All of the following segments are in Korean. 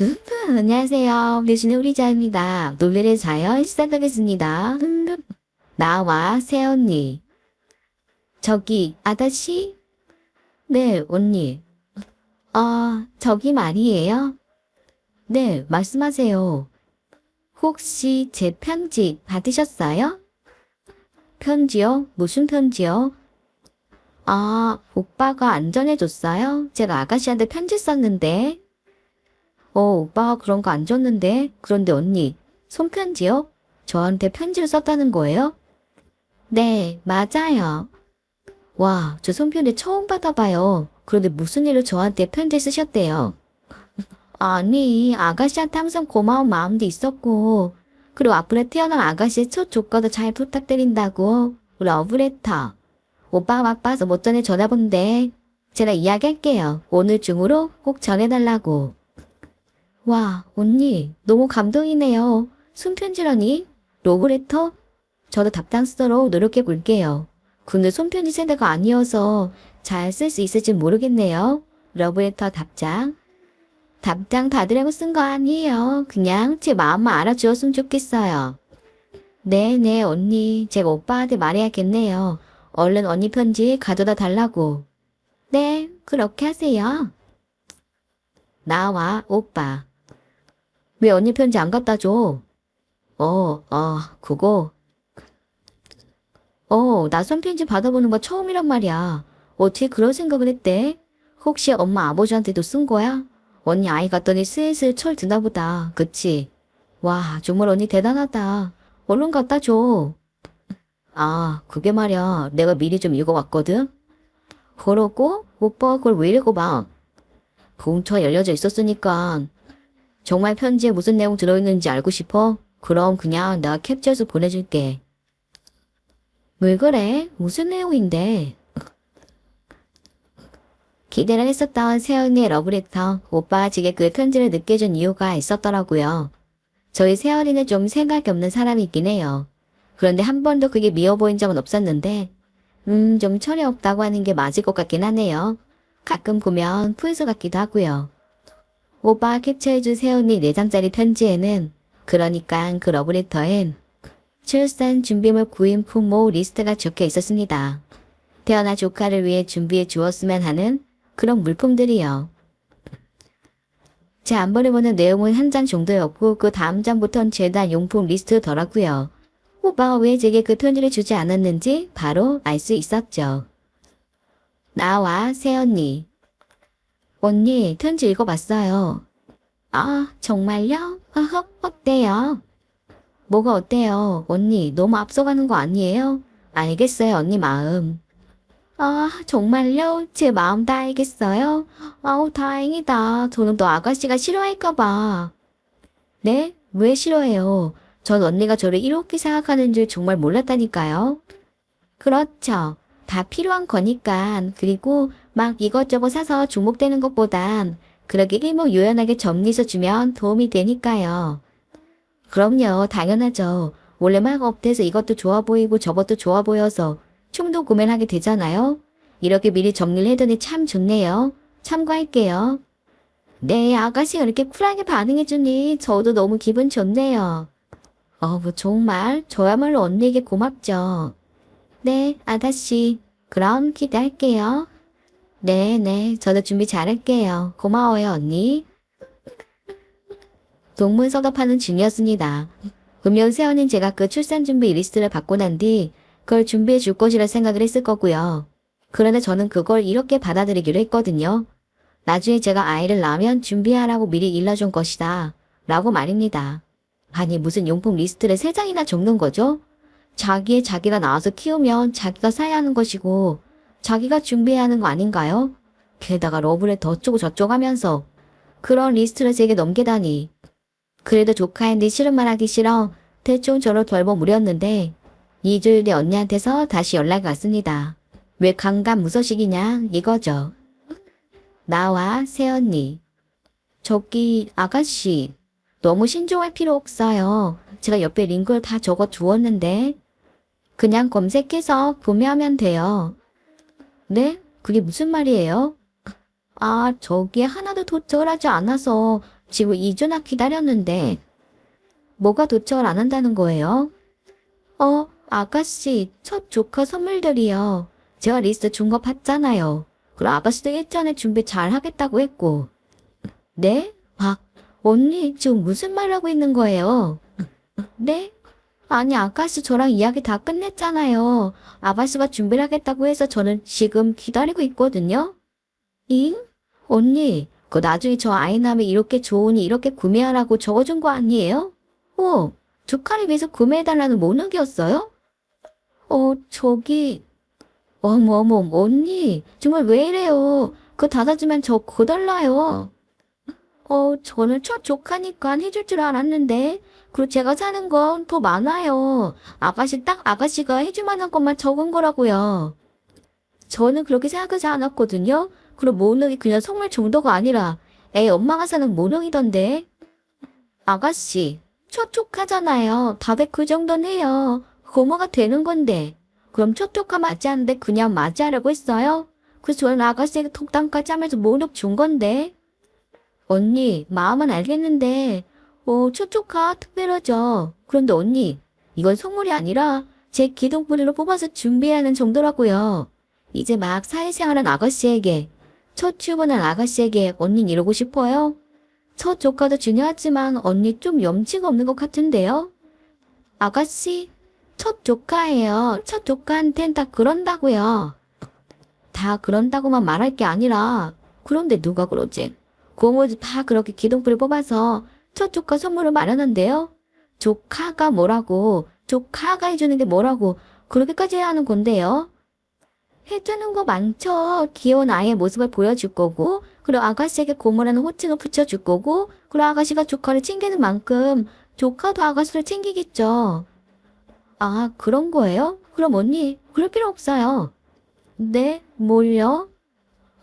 안녕하세요. 대신에 우리자입니다. 놀래를 자요. 시작하겠습니다. 나와 새언니. 저기 아저씨? 네, 언니. 저기 말이에요. 네, 말씀하세요. 혹시 제 편지 받으셨어요? 편지요? 무슨 편지요? 오빠가 안 전해줬어요? 제가 아가씨한테 편지 썼는데. 오빠가 그런 거 안 줬는데. 그런데 언니, 손편지요? 저한테 편지를 썼다는 거예요? 네, 맞아요. 와, 저 손편지 처음 받아봐요. 그런데 무슨 일로 저한테 편지 쓰셨대요? 아니, 아가씨한테 항상 고마운 마음도 있었고, 그리고 앞으로 태어난 아가씨의 첫 조과도 잘 부탁드린다고. 러브레터. 오빠가 바빠서 못 전해 전화본데, 제가 이야기할게요. 오늘 중으로 꼭 전해달라고. 와, 언니, 너무 감동이네요. 손편지라니? 러브레터? 저도 답장쓰도록 노력해 볼게요. 근데 손편지 세대가 아니어서 잘 쓸 수 있을지 모르겠네요. 러브레터 답장. 답장 받으려고 쓴 거 아니에요. 그냥 제 마음만 알아주었으면 좋겠어요. 네네, 언니. 제가 오빠한테 말해야겠네요. 얼른 언니 편지 가져다 달라고. 네, 그렇게 하세요. 나와, 오빠. 왜 언니 편지 안 갖다 줘? 그거. 나 손편지 받아보는 거 처음이란 말이야. 어떻게 그런 생각을 했대? 혹시 엄마 아버지한테도 쓴 거야? 언니 아이 갔더니 슬슬 철 드나 보다. 그치? 와, 정말 언니 대단하다. 얼른 갖다 줘. 그게 말이야. 내가 미리 좀 읽어왔거든? 그러고? 오빠가 그걸 왜 읽어봐? 봉투가 열려져 있었으니까. 정말 편지에 무슨 내용 들어있는지 알고 싶어? 그럼 그냥 내가 캡처해서 보내줄게. 왜 그래? 무슨 내용인데? 기대를 했었던 세연이의 러브레터. 오빠가 제게 그 편지를 늦게 준 이유가 있었더라고요. 저희 세연이는 좀 생각이 없는 사람이긴 해요. 그런데 한 번도 그게 미워 보인 적은 없었는데, 좀 철이 없다고 하는 게 맞을 것 같긴 하네요. 가끔 보면 푼수 같기도 하고요. 오빠가 캡처해준 세연이 4장짜리 편지에는, 그러니까 그 러브레터엔 출산 준비물 구인 품목 리스트가 적혀 있었습니다. 태어난 조카를 위해 준비해 주었으면 하는 그런 물품들이요. 제 안번에 보는 내용은 한 장 정도였고 그 다음 장부터는 재단 용품 리스트더라고요. 오빠가 왜 제게 그 편지를 주지 않았는지 바로 알 수 있었죠. 나와 새언니. 언니 편지 읽어봤어요. 정말요? 어때요? 뭐가 어때요? 언니 너무 앞서가는 거 아니에요? 알겠어요 언니 마음. 정말요? 제 마음 다 알겠어요? 다행이다. 저는 너 아가씨가 싫어할까봐. 네? 왜 싫어해요? 전 언니가 저를 이렇게 생각하는 줄 정말 몰랐다니까요. 그렇죠. 다 필요한 거니까. 그리고 막 이것저것 사서 중복되는 것보단 그렇게 일목요연하게 정리해서 주면 도움이 되니까요. 그럼요. 당연하죠. 원래 막 업돼서 이것도 좋아 보이고 저것도 좋아 보여서 충동 구매를 하게 되잖아요. 이렇게 미리 정리를 해두니 참 좋네요. 참고할게요. 네, 아가씨가 이렇게 쿨하게 반응해주니 저도 너무 기분 좋네요. 뭐 정말 저야말로 언니에게 고맙죠. 네, 아가씨. 그럼 기대할게요. 네, 저도 준비 잘할게요. 고마워요, 언니. 동문서답 하는 중이었습니다. 분명 세연인 제가 그 출산 준비 리스트를 받고 난 뒤 그걸 준비해 줄 것이라 생각을 했을 거고요. 그런데 저는 그걸 이렇게 받아들이기로 했거든요. 나중에 제가 아이를 낳으면 준비하라고 미리 일러준 것이다. 라고 말입니다. 아니 무슨 용품 리스트를 3장이나 적는 거죠? 자기가 낳아서 키우면 자기가 사야 하는 것이고 자기가 준비해야 하는 거 아닌가요? 게다가 러브레터 어쩌고 저쩌고 하면서 그런 리스트를 제게 넘기다니. 그래도 조카인데 싫은 말 하기 싫어 대충 저를 돌보무렸는데 2주일 뒤 언니한테서 다시 연락이 왔습니다. 왜 강간무소식이냐 이거죠. 나와 새언니. 저기 아가씨 너무 신중할 필요 없어요. 제가 옆에 링크를 다 적어 두었는데 그냥 검색해서 구매하면 돼요. 네? 그게 무슨 말이에요? 저기에 하나도 도착을 하지 않아서 지금 2주나 기다렸는데 뭐가 도착을 안 한다는 거예요? 아가씨, 첫 조카 선물들이요. 제가 리스트 준 거 봤잖아요. 그럼 아가씨도 일전에 준비 잘 하겠다고 했고. 네? 언니, 지금 무슨 말 하고 있는 거예요? 네? 아니, 아가씨 저랑 이야기 다 끝냈잖아요. 아가씨가 준비를 하겠다고 해서 저는 지금 기다리고 있거든요. 잉? 언니, 그 나중에 저 아이 낳으면 이렇게 좋으니 이렇게 구매하라고 적어준 거 아니에요? 조카를 위해서 구매해달라는 모능이었어요? 저기, 어머, 언니, 정말 왜 이래요? 그거 닫아주면 저 고달라요. 저는 첫 조카니까 해줄 줄 알았는데, 그리고 제가 사는 건 더 많아요. 아가씨가 해줄 만한 것만 적은 거라고요. 저는 그렇게 생각하지 않았거든요. 그럼 모능이 그냥 선물 정도가 아니라, 엄마가 사는 모능이던데. 아가씨, 첫 조카잖아요. 다들 그 정도는 해요. 고모가 되는 건데. 그럼 첫 조카 맞이하는데 그냥 맞이하려고 했어요? 그래서 저는 아가씨에게 톡담까지 하면서 모욕 준 건데. 언니, 마음은 알겠는데, 첫 조카 특별하죠. 그런데 언니, 이건 선물이 아니라 제 기둥뿌리로 뽑아서 준비하는 정도라고요. 이제 막 사회생활한 아가씨에게, 첫 출근한 아가씨에게 언닌 이러고 싶어요? 첫 조카도 중요하지만 언니 좀 염치가 없는 것 같은데요? 아가씨, 첫 조카예요. 첫 조카한텐 다 그런다고요. 다 그런다고만 말할 게 아니라, 그런데 누가 그러지? 고모도 다 그렇게 기둥불을 뽑아서 첫 조카 선물을 마련한대요. 조카가 뭐라고, 조카가 해주는 게 뭐라고 그렇게까지 해야 하는 건데요. 해주는 거 많죠. 귀여운 아이의 모습을 보여줄 거고, 그리고 아가씨에게 고모라는 호칭을 붙여줄 거고, 그리고 아가씨가 조카를 챙기는 만큼 조카도 아가씨를 챙기겠죠. 아, 그런 거예요? 그럼 언니, 그럴 필요 없어요. 네? 뭘요?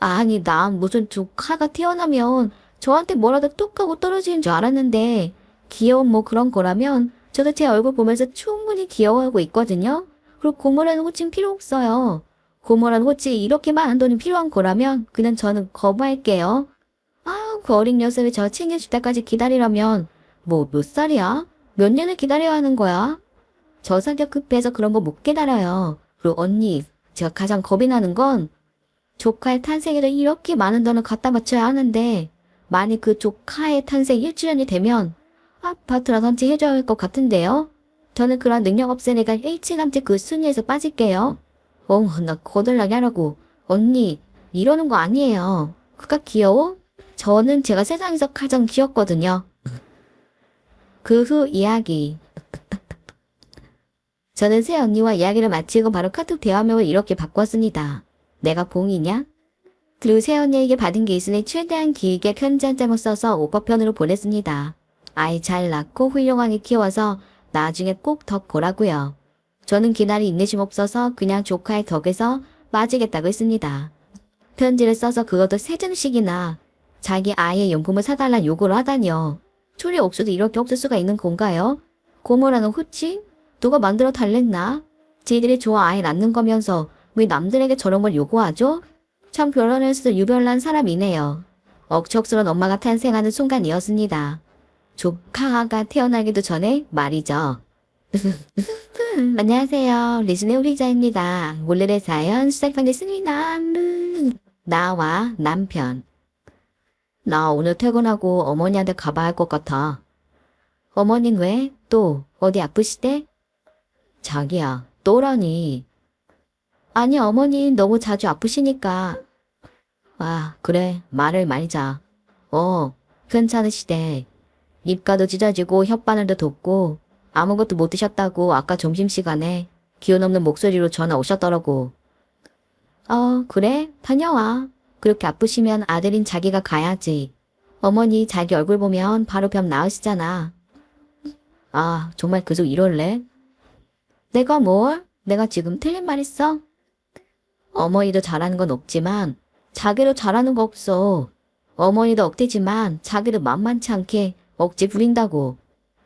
아니, 난 무슨 조카가 태어나면 저한테 뭐라도 뚝 하고 떨어지는 줄 알았는데, 귀여운 뭐 그런 거라면 저도 제 얼굴 보면서 충분히 귀여워하고 있거든요. 그리고 고모라는 호칭 필요 없어요. 고모라는 호칭이 이렇게 많은 돈이 필요한 거라면 그냥 저는 거부할게요. 그 어린 녀석이 저 챙겨줄 때까지 기다리려면 뭐 몇 살이야? 몇 년을 기다려야 하는 거야? 저 성격 급해서 그런 거 못 기다려요. 그리고 언니, 제가 가장 겁이 나는 건 조카의 탄생에도 이렇게 많은 돈을 갖다 바쳐야 하는데 만약 그 조카의 탄생 1주년이 되면 아파트나 선체 해줘야 할 것 같은데요. 저는 그런 능력 없은 애가 일찌감치 그 순위에서 빠질게요. 나 거들나게 하라고. 언니, 이러는 거 아니에요. 그가 귀여워? 저는 제가 세상에서 가장 귀엽거든요. 그 후 이야기. 저는 새 언니와 이야기를 마치고 바로 카톡 대화명을 이렇게 바꿨습니다. 내가 봉이냐? 그리고 새 언니에게 받은 게 있으니 최대한 길게 편지 한 장을 써서 오빠편으로 보냈습니다. 아이 잘 낳고 훌륭하게 키워서 나중에 꼭 덕 보라고요. 저는 기날이 인내심 없어서 그냥 조카의 덕에서 빠지겠다고 했습니다. 편지를 써서 그것도 3장씩이나 자기 아이의 용품을 사달란 요구를 하다니요. 초리 옥수도 이렇게 없을 수가 있는 건가요? 고모라는 호칭? 누가 만들어 달랬나? 지들이 좋아 아이 낳는 거면서 왜 남들에게 저런 걸 요구하죠? 참 결혼해서 유별난 사람이네요. 억척스러운 엄마가 탄생하는 순간이었습니다. 조카가 태어나기도 전에 말이죠. 안녕하세요. 리즈네 우리자입니다. 오늘의 사연 시작하겠습니다. 나와 남편. 나 오늘 퇴근하고 어머니한테 가봐야 할 것 같아. 어머닌 왜? 또 어디 아프시대? 자기야, 또라니. 아니 어머니 너무 자주 아프시니까. 그래 말을 말자. 괜찮으시대. 입가도 찢어지고 혓바늘도 돋고 아무것도 못 드셨다고 아까 점심시간에 기운 없는 목소리로 전화 오셨더라고. 그래? 다녀와. 그렇게 아프시면 아들인 자기가 가야지. 어머니 자기 얼굴 보면 바로 병 나으시잖아. 정말 계속 이럴래? 내가 뭘? 내가 지금 틀린 말 했어? 어머니도 잘하는 건 없지만 자기도 잘하는 거 없어. 어머니도 억대지만 자기도 만만치 않게 억지 부린다고.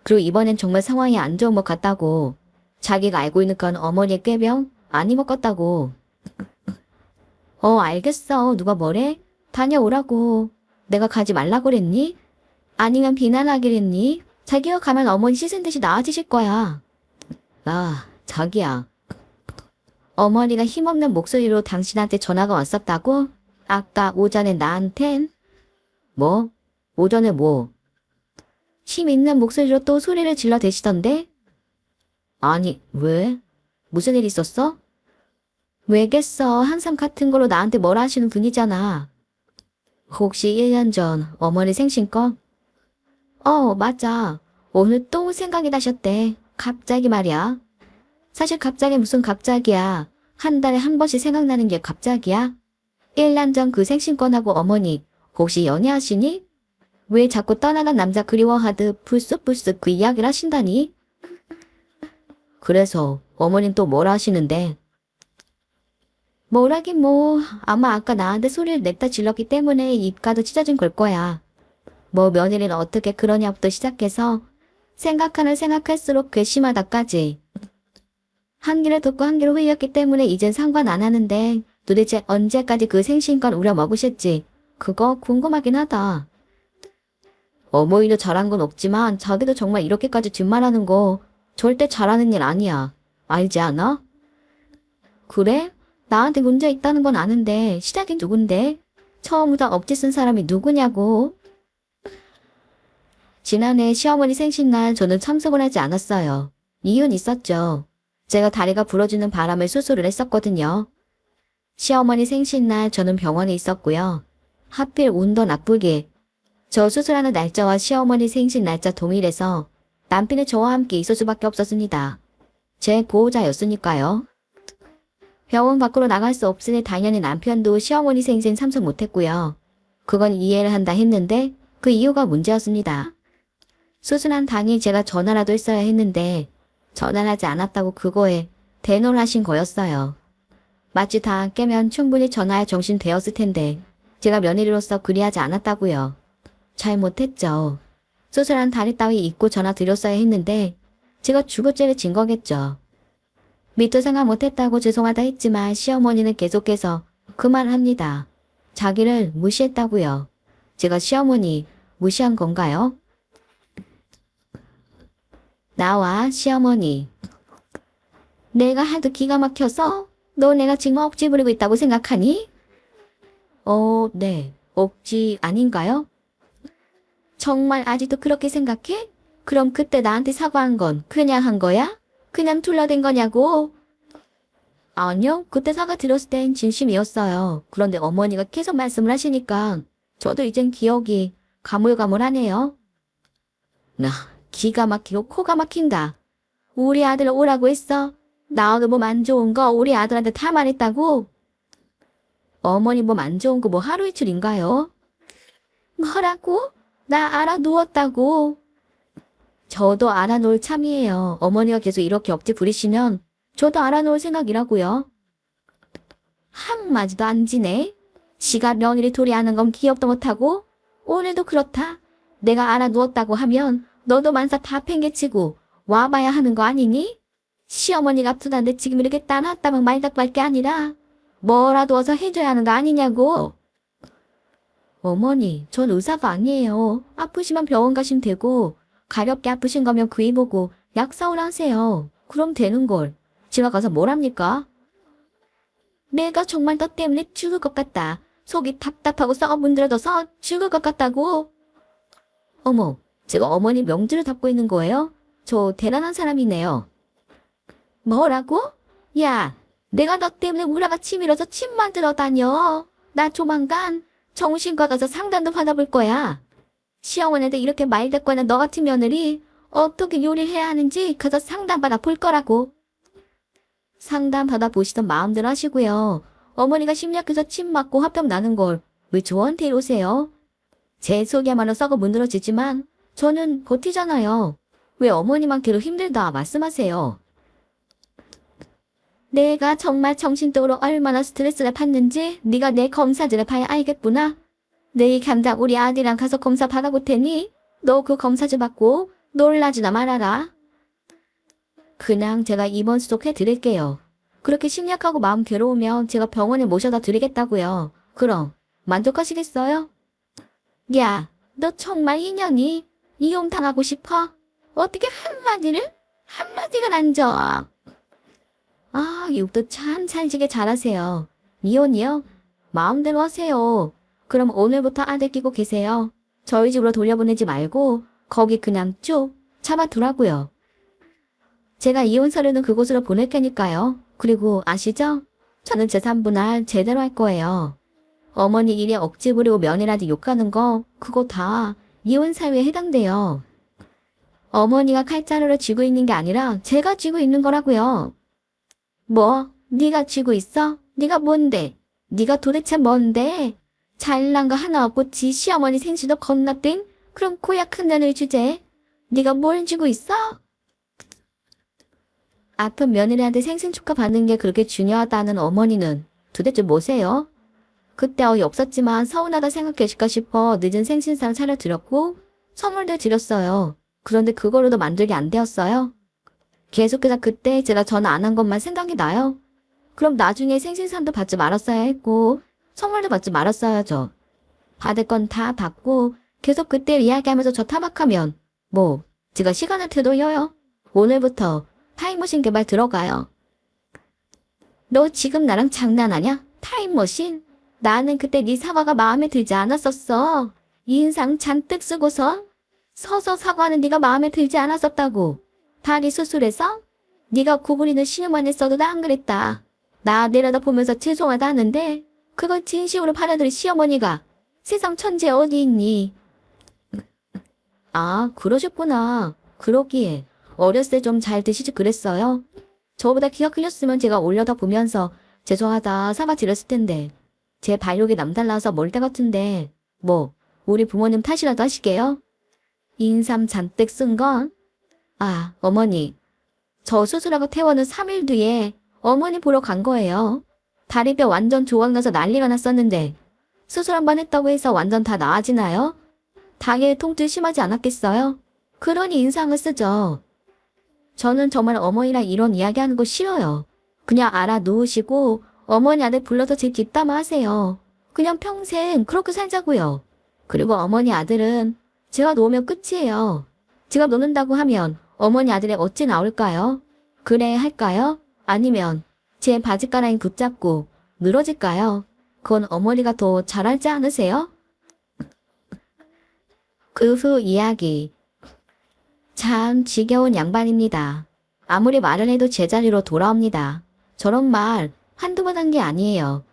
그리고 이번엔 정말 상황이 안 좋은 것 같다고. 자기가 알고 있는 건 어머니의 꾀병 아닌 것 같다고. 알겠어. 누가 뭐래? 다녀오라고. 내가 가지 말라고 그랬니? 아니면 비난하기랬니? 자기가 가면 어머니 씻은 듯이 나아지실 거야. 아, 자기야. 어머니가 힘없는 목소리로 당신한테 전화가 왔었다고? 아까 오전에 나한텐? 뭐? 오전에 뭐? 힘 있는 목소리로 또 소리를 질러 대시던데? 아니, 왜? 무슨 일 있었어? 왜겠어. 항상 같은 걸로 나한테 뭐라 하시는 분이잖아. 혹시 1년 전 어머니 생신거? 맞아. 오늘 또 생각이 나셨대. 갑자기 말이야. 사실 갑자기 무슨 갑자기야. 한 달에 한 번씩 생각나는 게 갑자기야. 1년 전 그 생신권하고 어머니 혹시 연애하시니? 왜 자꾸 떠나간 남자 그리워하듯 불쑥불쑥 그 이야기를 하신다니? 그래서 어머닌 또 뭐라 하시는데? 뭐라긴 뭐 아마 아까 나한테 소리를 냈다 질렀기 때문에 입가도 찢어진 걸 거야. 뭐 며느리는 어떻게 그러냐부터 시작해서 생각하면 생각할수록 괘씸하다까지. 한 귀를 듣고 한 귀로 흘렸기 때문에 이젠 상관 안 하는데 도대체 언제까지 그 생신권 우려먹으셨지? 그거 궁금하긴 하다. 어머니도 잘한 건 없지만 자기도 정말 이렇게까지 뒷말하는 거 절대 잘하는 일 아니야. 알지 않아? 그래? 나한테 문제 있다는 건 아는데 시작이 누군데? 처음부터 억지 쓴 사람이 누구냐고? 지난해 시어머니 생신날 저는 참석을 하지 않았어요. 이유는 있었죠. 제가 다리가 부러지는 바람에 수술을 했었거든요. 시어머니 생신날 저는 병원에 있었고요. 하필 운도 나쁘게 저 수술하는 날짜와 시어머니 생신 날짜 동일해서 남편이 저와 함께 있을 수밖에 없었습니다. 제 보호자였으니까요. 병원 밖으로 나갈 수 없으니 당연히 남편도 시어머니 생신 참석 못했고요. 그건 이해를 한다 했는데 그 이유가 문제였습니다. 수술한 당일 제가 전화라도 했어야 했는데 전화를 하지 않았다고 그거에 대노를 하신 거였어요. 마치 다 깨면 충분히 전화할 정신 되었을 텐데 제가 며느리로서 그리하지 않았다고요. 잘못했죠. 수술한 다리 따위 잊고 전화 드렸어야 했는데 제가 주거죄를 진 거겠죠. 미처 생각 못했다고 죄송하다 했지만 시어머니는 계속해서 그 말을 합니다. 자기를 무시했다고요. 제가 시어머니 무시한 건가요? 나와 시어머니. 내가 하도 기가 막혀서 너 내가 지금 억지 부리고 있다고 생각하니? 네. 억지 아닌가요? 정말 아직도 그렇게 생각해? 그럼 그때 나한테 사과한 건 그냥 한 거야? 그냥 둘러댄 거냐고? 아니요. 그때 사과 드렸을 땐 진심이었어요. 그런데 어머니가 계속 말씀을 하시니까 저도 이젠 기억이 가물가물하네요. 나 기가 막히고 코가 막힌다. 우리 아들 오라고 했어. 나오는 몸 안 좋은 거 우리 아들한테 다 말했다고? 어머니 몸 안 좋은 거 뭐 하루 이틀인가요? 뭐라고? 나 알아 누웠다고. 저도 알아놓을 참이에요. 어머니가 계속 이렇게 억지 부리시면 저도 알아놓을 생각이라고요. 한마디도 안 지네. 지가 며느리 도리하는 건 기억도 못하고 오늘도 그렇다. 내가 알아누웠다고 하면 너도 만사 다 팽개치고 와봐야 하는 거 아니니? 시어머니가 아프다는데 지금 이렇게 따놨다면 말닥밖에 아니라 뭐라도 어서 해줘야 하는 거 아니냐고. 어머니, 전 의사가 아니에요. 아프시면 병원 가시면 되고 가볍게 아프신 거면 그이 보고 약 사오라 하세요. 그럼 되는걸. 제가 가서 뭘 합니까? 내가 정말 너 때문에 죽을 것 같다. 속이 답답하고 썩어 문드러져서 죽을 것 같다고. 어머, 제가 어머니 명주를 닫고 있는 거예요? 저 대단한 사람이네요. 뭐라고? 야, 내가 너 때문에 우라가 치밀어서 침 만들어 다녀. 나 조만간 정신과 가서 상담도 받아볼 거야. 시어머니한테 이렇게 말대꾸하는 너 같은 며느리 어떻게 요리를 해야 하는지 가서 상담받아 볼 거라고. 상담 받아보시던 마음대로 하시고요. 어머니가 심리학에서 침 맞고 화병 나는 걸 왜 저한테 이러세요? 제 속이야말로 썩어 문드러지지만 저는 버티잖아요. 왜 어머님한테도 힘들다 말씀하세요. 내가 정말 정신적으로 얼마나 스트레스를 받는지 네가 내 검사지를 봐야 알겠구나. 내일 당장 우리 아들이랑 가서 검사 받아볼 테니 너 그 검사지 받고 놀라지나 말아라. 그냥 제가 입원 수속해 드릴게요. 그렇게 심약하고 마음 괴로우면 제가 병원에 모셔다 드리겠다고요. 그럼 만족하시겠어요? 야, 너 정말 인연이 이용당하고 싶어? 어떻게 한마디가 안 져? 아, 욕도 참 찰지게 잘하세요. 이혼이요? 마음대로 하세요. 그럼 오늘부터 아들 끼고 계세요. 저희 집으로 돌려보내지 말고 거기 그냥 쭉 잡아두라고요. 제가 이혼 서류는 그곳으로 보낼 테니까요. 그리고 아시죠? 저는 재산분할 제대로 할 거예요. 어머니 일에 억지 부리고 며느리한테 욕하는 거 그거 다 이혼 사유에 해당돼요. 어머니가 칼자루를 쥐고 있는 게 아니라 제가 쥐고 있는 거라고요. 뭐? 네가 쥐고 있어? 네가 뭔데? 네가 도대체 뭔데? 잘난 거 하나 없고 지 시어머니 생신도 건너뛴 그럼 고약 큰 년을 주제. 네가 뭘 쥐고 있어? 아픈 며느리한테 생신 축하 받는 게 그렇게 중요하다는 어머니는 도대체 뭐세요? 그때 없었지만 서운하다 생각하실까 싶어 늦은 생신상 차려드렸고 선물도 드렸어요. 그런데 그거로도 만족이 안 되었어요. 계속해서 그때 제가 전화 안 한 것만 생각이 나요. 그럼 나중에 생신상도 받지 말았어야 했고 선물도 받지 말았어야죠. 받을 건 다 받고 계속 그때 이야기하면서 저 타박하면 뭐 제가 시간을 되돌려요. 오늘부터 타임머신 개발 들어가요. 너 지금 나랑 장난하냐? 타임머신? 나는 그때 네 사과가 마음에 들지 않았었어. 인상 잔뜩 쓰고서 서서 사과하는 네가 마음에 들지 않았었다고. 다리 수술해서? 네가 구부리는 신음만 했어도 나 안 그랬다. 나 내려다보면서 죄송하다 하는데 그걸 진심으로 받아들인 시어머니가 세상 천재 어디 있니? 아, 그러셨구나. 그러기에 어렸을 때 좀 잘 드시지 그랬어요. 저보다 키가 크셨으면 제가 올려다보면서 죄송하다 사과드렸을 텐데 제 발육이 남달라서 멀대 같은데 뭐 우리 부모님 탓이라도 하시게요? 인삼 잔뜩 쓴 건? 아, 어머니. 저 수술하고 퇴원은 3일 뒤에 어머니 보러 간 거예요. 다리뼈 완전 조각나서 난리가 났었는데 수술 한 번 했다고 해서 완전 다 나아지나요? 당일 통증 심하지 않았겠어요? 그러니 인상을 쓰죠. 저는 정말 어머니랑 이런 이야기하는 거 싫어요. 그냥 알아 놓으시고 어머니 아들 불러서 제 뒷담화 하세요. 그냥 평생 그렇게 살자고요. 그리고 어머니 아들은 제가 놓으면 끝이에요. 제가 놓는다고 하면 어머니 아들이 어찌 나올까요? 그래 할까요? 아니면 제 바지가랑이 붙잡고 늘어질까요? 그건 어머니가 더 잘알지 않으세요? 그 후 이야기. 참 지겨운 양반입니다. 아무리 말을 해도 제자리로 돌아옵니다. 저런 말 한두 번 한 게 아니에요.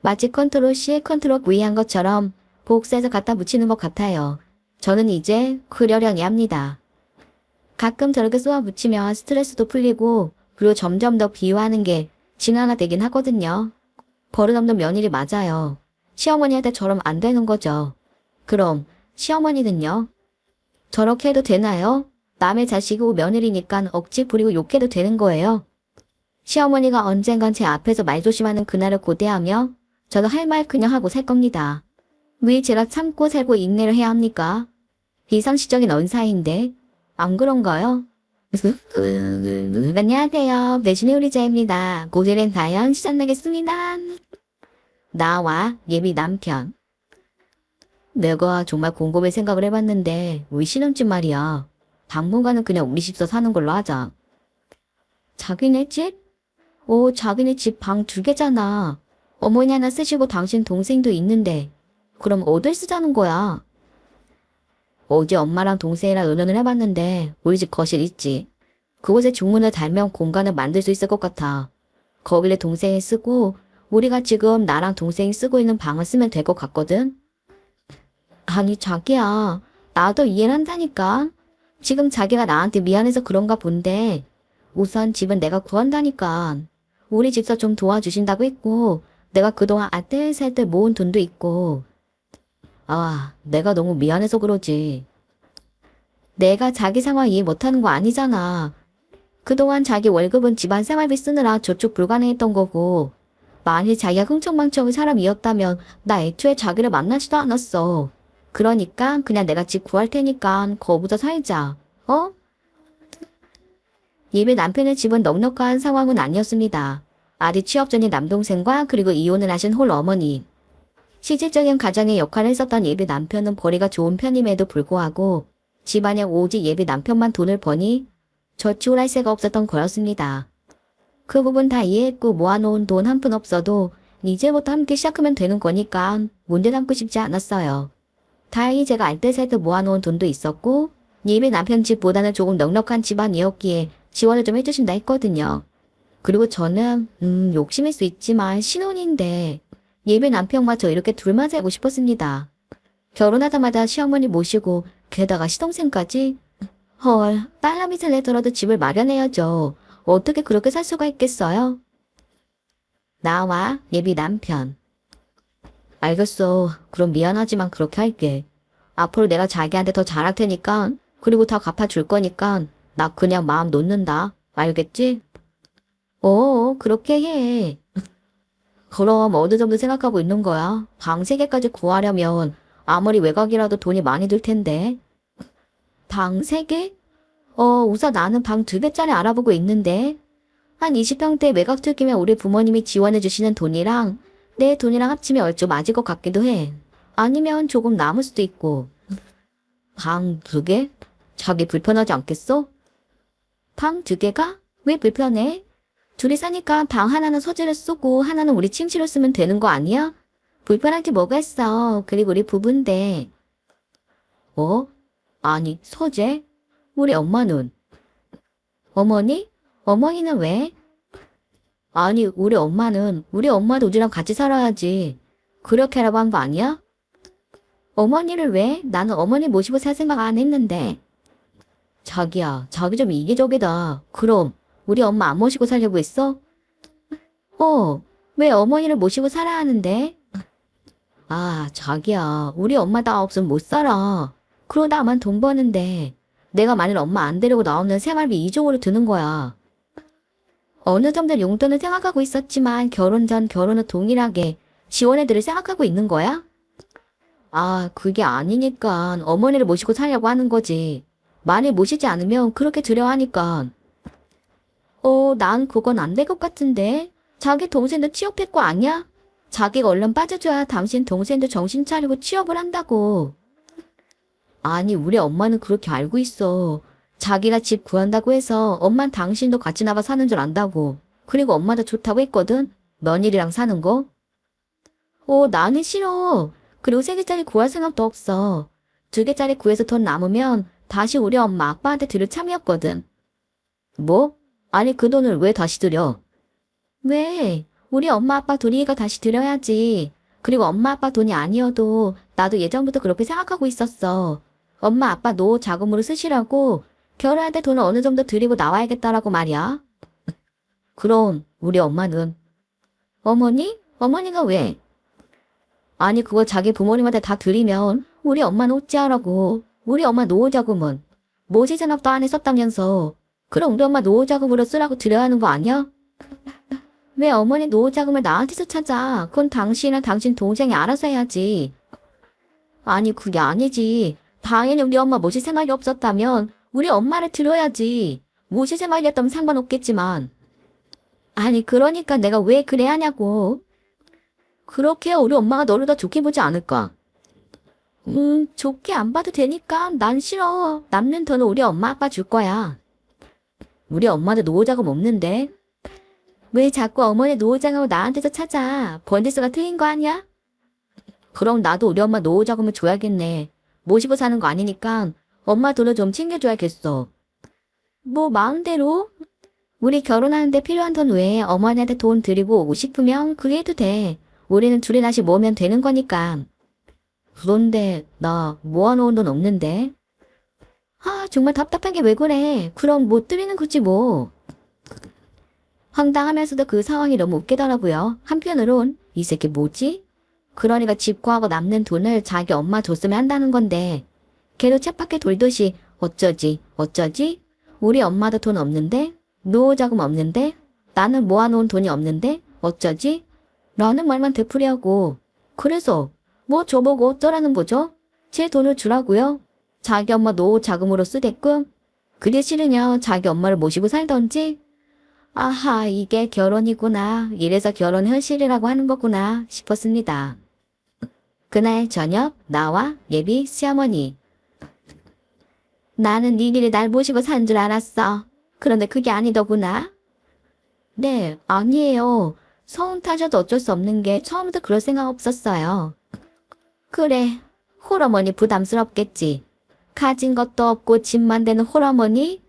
마치 컨트롤 C, 컨트롤 V 한 것처럼 복사해서 갖다 붙이는 것 같아요. 저는 이제 그러려니 합니다. 가끔 저렇게 쏘아 붙이면 스트레스도 풀리고 그리고 점점 더 비유하는 게 진화가 되긴 하거든요. 버릇없는 며느리 맞아요. 시어머니한테 저러면 안 되는 거죠. 그럼 시어머니는요? 저렇게 해도 되나요? 남의 자식이고 며느리니까 억지 부리고 욕해도 되는 거예요. 시어머니가 언젠간 제 앞에서 말조심하는 그날을 고대하며 저도 할 말 그냥 하고 살 겁니다. 왜 제가 참고 살고 인내를 해야 합니까? 비상시적인 언사인데 안 그런가요? 안녕하세요. 배신의 의리자입니다. 고지된 다연 시작하겠습니다. 나와 예비 남편. 내가 정말 곰곰이 생각을 해봤는데 우리 신혼집 말이야. 당분간은 그냥 우리 집서 사는 걸로 하자. 자기네 집? 오, 자기네 집 방 2개잖아. 어머니 하나 쓰시고 당신 동생도 있는데 그럼 어딜 쓰자는 거야? 어제 엄마랑 동생이랑 의논을 해봤는데 우리 집 거실 있지. 그곳에 중문을 달면 공간을 만들 수 있을 것 같아. 거길에 동생이 쓰고 우리가 지금 나랑 동생이 쓰고 있는 방을 쓰면 될 것 같거든? 아니 자기야, 나도 이해를 한다니까. 지금 자기가 나한테 미안해서 그런가 본데 우선 집은 내가 구한다니까. 우리 집사 좀 도와주신다고 했고 내가 그동안 아뜰살뜰 모은 돈도 있고. 아, 내가 너무 미안해서 그러지. 내가 자기 상황 이해 못하는 거 아니잖아. 그동안 자기 월급은 집안 생활비 쓰느라 저축 불가능했던 거고 만일 자기가 흥청망청한 사람이었다면 나 애초에 자기를 만나지도 않았어. 그러니까 그냥 내가 집 구할 테니까 거기서 살자. 어? 이미 남편의 집은 넉넉한 상황은 아니었습니다. 아직 취업 전인 남동생과 그리고 이혼을 하신 홀 어머니. 실질적인 가장의 역할을 했었던 예비 남편은 벌이가 좋은 편임에도 불구하고 집안에 오직 예비 남편만 돈을 버니 저축을 할 새가 없었던 거였습니다. 그 부분 다 이해했고 모아놓은 돈 한 푼 없어도 이제부터 함께 시작하면 되는 거니까 문제 삼고 싶지 않았어요. 다행히 제가 알뜰살뜰 모아놓은 돈도 있었고 예비 남편 집보다는 조금 넉넉한 집안이었기에 지원을 좀 해주신다 했거든요. 그리고 저는 욕심일 수 있지만 신혼인데 예비 남편과 저 이렇게 둘만 살고 싶었습니다. 결혼하자마자 시어머니 모시고 게다가 시동생까지? 헐, 딸내미를 내더라도 집을 마련해야죠. 어떻게 그렇게 살 수가 있겠어요? 나와 예비 남편. 알겠어. 그럼 미안하지만 그렇게 할게. 앞으로 내가 자기한테 더 잘할 테니까 그리고 다 갚아줄 거니까 나 그냥 마음 놓는다. 알겠지? 그렇게 해. 그럼 어느 정도 생각하고 있는 거야? 방 3개까지 구하려면 아무리 외곽이라도 돈이 많이 들 텐데. 방 3개? 우선 나는 방 2개짜리 알아보고 있는데 한 20평대 외곽쪽이면 우리 부모님이 지원해 주시는 돈이랑 내 돈이랑 합치면 얼추 맞을 것 같기도 해. 아니면 조금 남을 수도 있고. 방 2개? 자기 불편하지 않겠어? 방 2개가? 왜 불편해? 둘이 사니까 방 하나는 서재를 쓰고 하나는 우리 침실로 쓰면 되는 거 아니야? 불편할 게 뭐가 있어. 그리고 우리 부부인데. 아니, 서재? 우리 엄마는? 어머니? 어머니는 왜? 아니, 우리 엄마는 우리 엄마도 우리랑 같이 살아야지. 그렇게 하라고 한 거 아니야? 어머니를 왜? 나는 어머니 모시고 살 생각 안 했는데. 자기야, 자기 좀 이기적이다. 그럼 우리 엄마 안 모시고 살려고 했어? 왜 어머니를 모시고 살아야 하는데? 아, 자기야, 우리 엄마 나 없으면 못 살아. 그러다 나만 돈 버는데 내가 만일 엄마 안 데리고 나오면 생활비 2종으로 드는 거야. 어느 정도 용돈을 생각하고 있었지만 결혼 전 결혼 후 동일하게 지원해드릴 생각하고 있는 거야? 아, 그게 아니니까 어머니를 모시고 살려고 하는 거지. 만일 모시지 않으면 그렇게 드려 하니까. 난 그건 안 될 것 같은데. 자기 동생도 취업했고 아냐? 자기가 얼른 빠져줘야 당신 동생도 정신 차리고 취업을 한다고. 아니, 우리 엄마는 그렇게 알고 있어. 자기가 집 구한다고 해서 엄만 당신도 같이 나가 사는 줄 안다고. 그리고 엄마도 좋다고 했거든. 며느리랑 사는 거. 나는 싫어. 그리고 3개짜리 구할 생각도 없어. 2개짜리 구해서 돈 남으면 다시 우리 엄마 아빠한테 드릴 참이었거든. 뭐? 아니, 그 돈을 왜 다시 드려? 왜? 우리 엄마 아빠 돈이니까 다시 드려야지. 그리고 엄마 아빠 돈이 아니어도 나도 예전부터 그렇게 생각하고 있었어. 엄마 아빠 노후 자금으로 쓰시라고 결혼할 때 돈을 어느 정도 드리고 나와야겠다라고 말이야. 그럼 우리 엄마는? 어머니? 어머니가 왜? 아니, 그거 자기 부모님한테 다 드리면 우리 엄마는 어찌하라고. 우리 엄마 노후 자금은 모시 전업도 안 했었다면서. 그럼 우리 엄마 노후 자금으로 쓰라고 드려야 하는 거 아니야? 왜 어머니 노후 자금을 나한테서 찾아? 그건 당신이나 당신 동생이 알아서 해야지. 아니, 그게 아니지. 당연히 우리 엄마 모실 생각이 없었다면 우리 엄마를 들어야지. 모실 생각이었다면 상관없겠지만. 아니, 그러니까 내가 왜 그래야 하냐고. 그렇게 해야 우리 엄마가 너를 더 좋게 보지 않을까? 좋게 안 봐도 되니까 난 싫어. 남는 돈은 우리 엄마 아빠 줄 거야. 우리 엄마도 노후자금 없는데. 왜 자꾸 어머니 노후자금을 나한테서 찾아? 번지수가 틀린 거 아니야? 그럼 나도 우리 엄마 노후자금을 줘야겠네. 모시고 사는 거 아니니까 엄마 돈을 좀 챙겨줘야겠어. 뭐 마음대로? 우리 결혼하는데 필요한 돈 외에 어머니한테 돈 드리고 오고 싶으면 그래 해도 돼. 우리는 둘이 다시 모으면 되는 거니까. 그런데 나 모아놓은 돈 없는데. 아, 정말 답답하게 왜 그래. 그럼 못 드리는 거지 뭐. 황당하면서도 그 상황이 너무 웃기더라고요. 한편으론 이 새끼 뭐지? 그러니까 집 구하고 남는 돈을 자기 엄마 줬으면 한다는 건데 걔도 쳇바퀴 돌듯이 어쩌지 우리 엄마도 돈 없는데 노후자금 없는데 나는 모아놓은 돈이 없는데 어쩌지? 라는 말만 되풀이하고 그래서 뭐 저보고 어쩌라는 거죠? 제 돈을 주라고요? 자기 엄마 노후자금으로 쓰게끔? 그게 싫으냐 자기 엄마를 모시고 살던지? 아하, 이게 결혼이구나. 이래서 결혼 현실이라고 하는 거구나 싶었습니다. 그날 저녁 나와 예비 시어머니. 나는 니들이 날 모시고 산 줄 알았어. 그런데 그게 아니더구나. 네, 아니에요. 서운 타셔도 어쩔 수 없는 게 처음부터 그럴 생각 없었어요. 그래, 홀어머니 부담스럽겠지. 가진 것도 없고 집만 되는 홀어머니?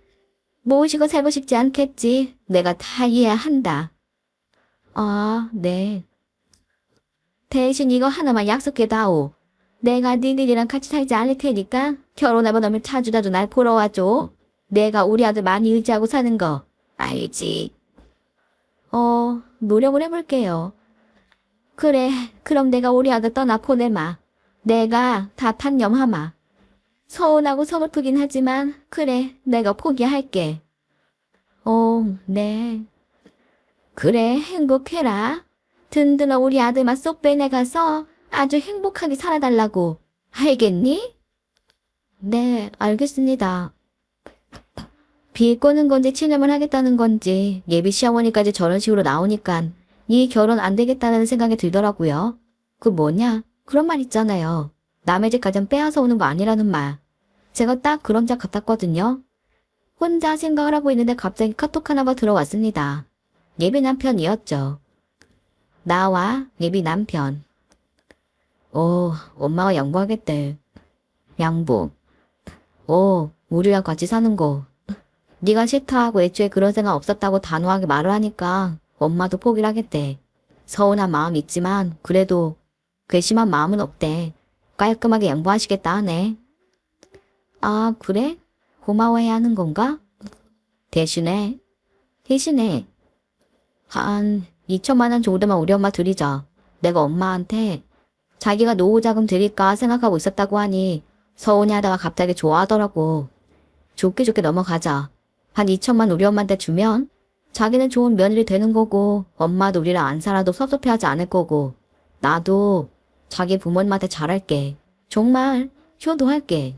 모시고 살고 싶지 않겠지. 내가 다 이해한다. 아, 네. 대신 이거 하나만 약속해다오. 내가 니들이랑 같이 살지 않을 테니까 결혼하고 나면 자주자주 날 보러 와줘. 내가 우리 아들 많이 의지하고 사는 거 알지? 노력을 해볼게요. 그래, 그럼 내가 우리 아들 떠나 보내마. 내가 다 탄념하마. 서운하고 서글프긴 하지만 그래, 내가 포기할게. 네. 그래, 행복해라. 든든한 우리 아들만 쏙 빼내가서 아주 행복하게 살아달라고. 알겠니? 네, 알겠습니다. 비꼬는 건지 체념을 하겠다는 건지 예비 시어머니까지 저런 식으로 나오니까 이 결혼 안 되겠다는 생각이 들더라고요. 그 뭐냐? 그런 말 있잖아요. 남의 집 가장 빼앗아 오는 거 아니라는 말. 제가 딱 그런 자 같았거든요. 혼자 생각을 하고 있는데 갑자기 카톡 하나가 들어왔습니다. 예비 남편이었죠. 나와 예비 남편. 엄마가 양보하겠대. 양보. 우리랑 같이 사는 거. 네가 싫다 하고 애초에 그런 생각 없었다고 단호하게 말을 하니까 엄마도 포기를 하겠대. 서운한 마음 있지만 그래도 괘씸한 마음은 없대. 깔끔하게 양보하시겠다 하네. 아, 그래? 고마워해야 하는 건가? 대신에 한 2천만 원 정도만 우리 엄마 드리자. 내가 엄마한테 자기가 노후자금 드릴까 생각하고 있었다고 하니 서운해하다가 갑자기 좋아하더라고. 좋게 넘어가자. 한 2천만 우리 엄마한테 주면 자기는 좋은 며느리 되는 거고 엄마도 우리랑 안 살아도 섭섭해하지 않을 거고 나도 자기 부모님한테 잘할게. 정말 효도할게.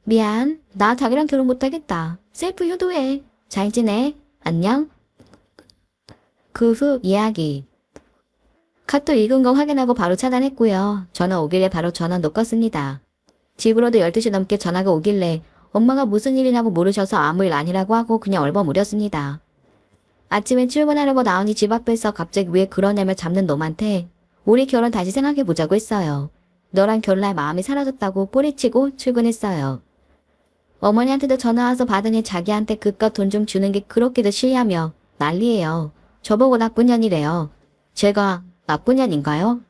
미안. 나 자기랑 결혼 못하겠다. 셀프 효도해. 잘 지내. 안녕. 그 후 이야기. 카톡 읽은 거 확인하고 바로 차단했고요. 전화 오길래 바로 전화 놓았습니다. 집으로도 12시 넘게 전화가 오길래 엄마가 무슨 일이냐고 물으셔서 아무 일 아니라고 하고 그냥 얼버무렸습니다. 아침에 출근하려고 나오니 집 앞에서 갑자기 왜 그러냐며 잡는 놈한테 우리 결혼 다시 생각해보자고 했어요. 너랑 결혼할 마음이 사라졌다고 뿌리치고 출근했어요. 어머니한테도 전화와서 받으니 자기한테 그깟 돈 좀 주는 게 그렇게도 싫냐며 난리예요. 저보고 나쁜 년이래요. 제가 나쁜 년인가요?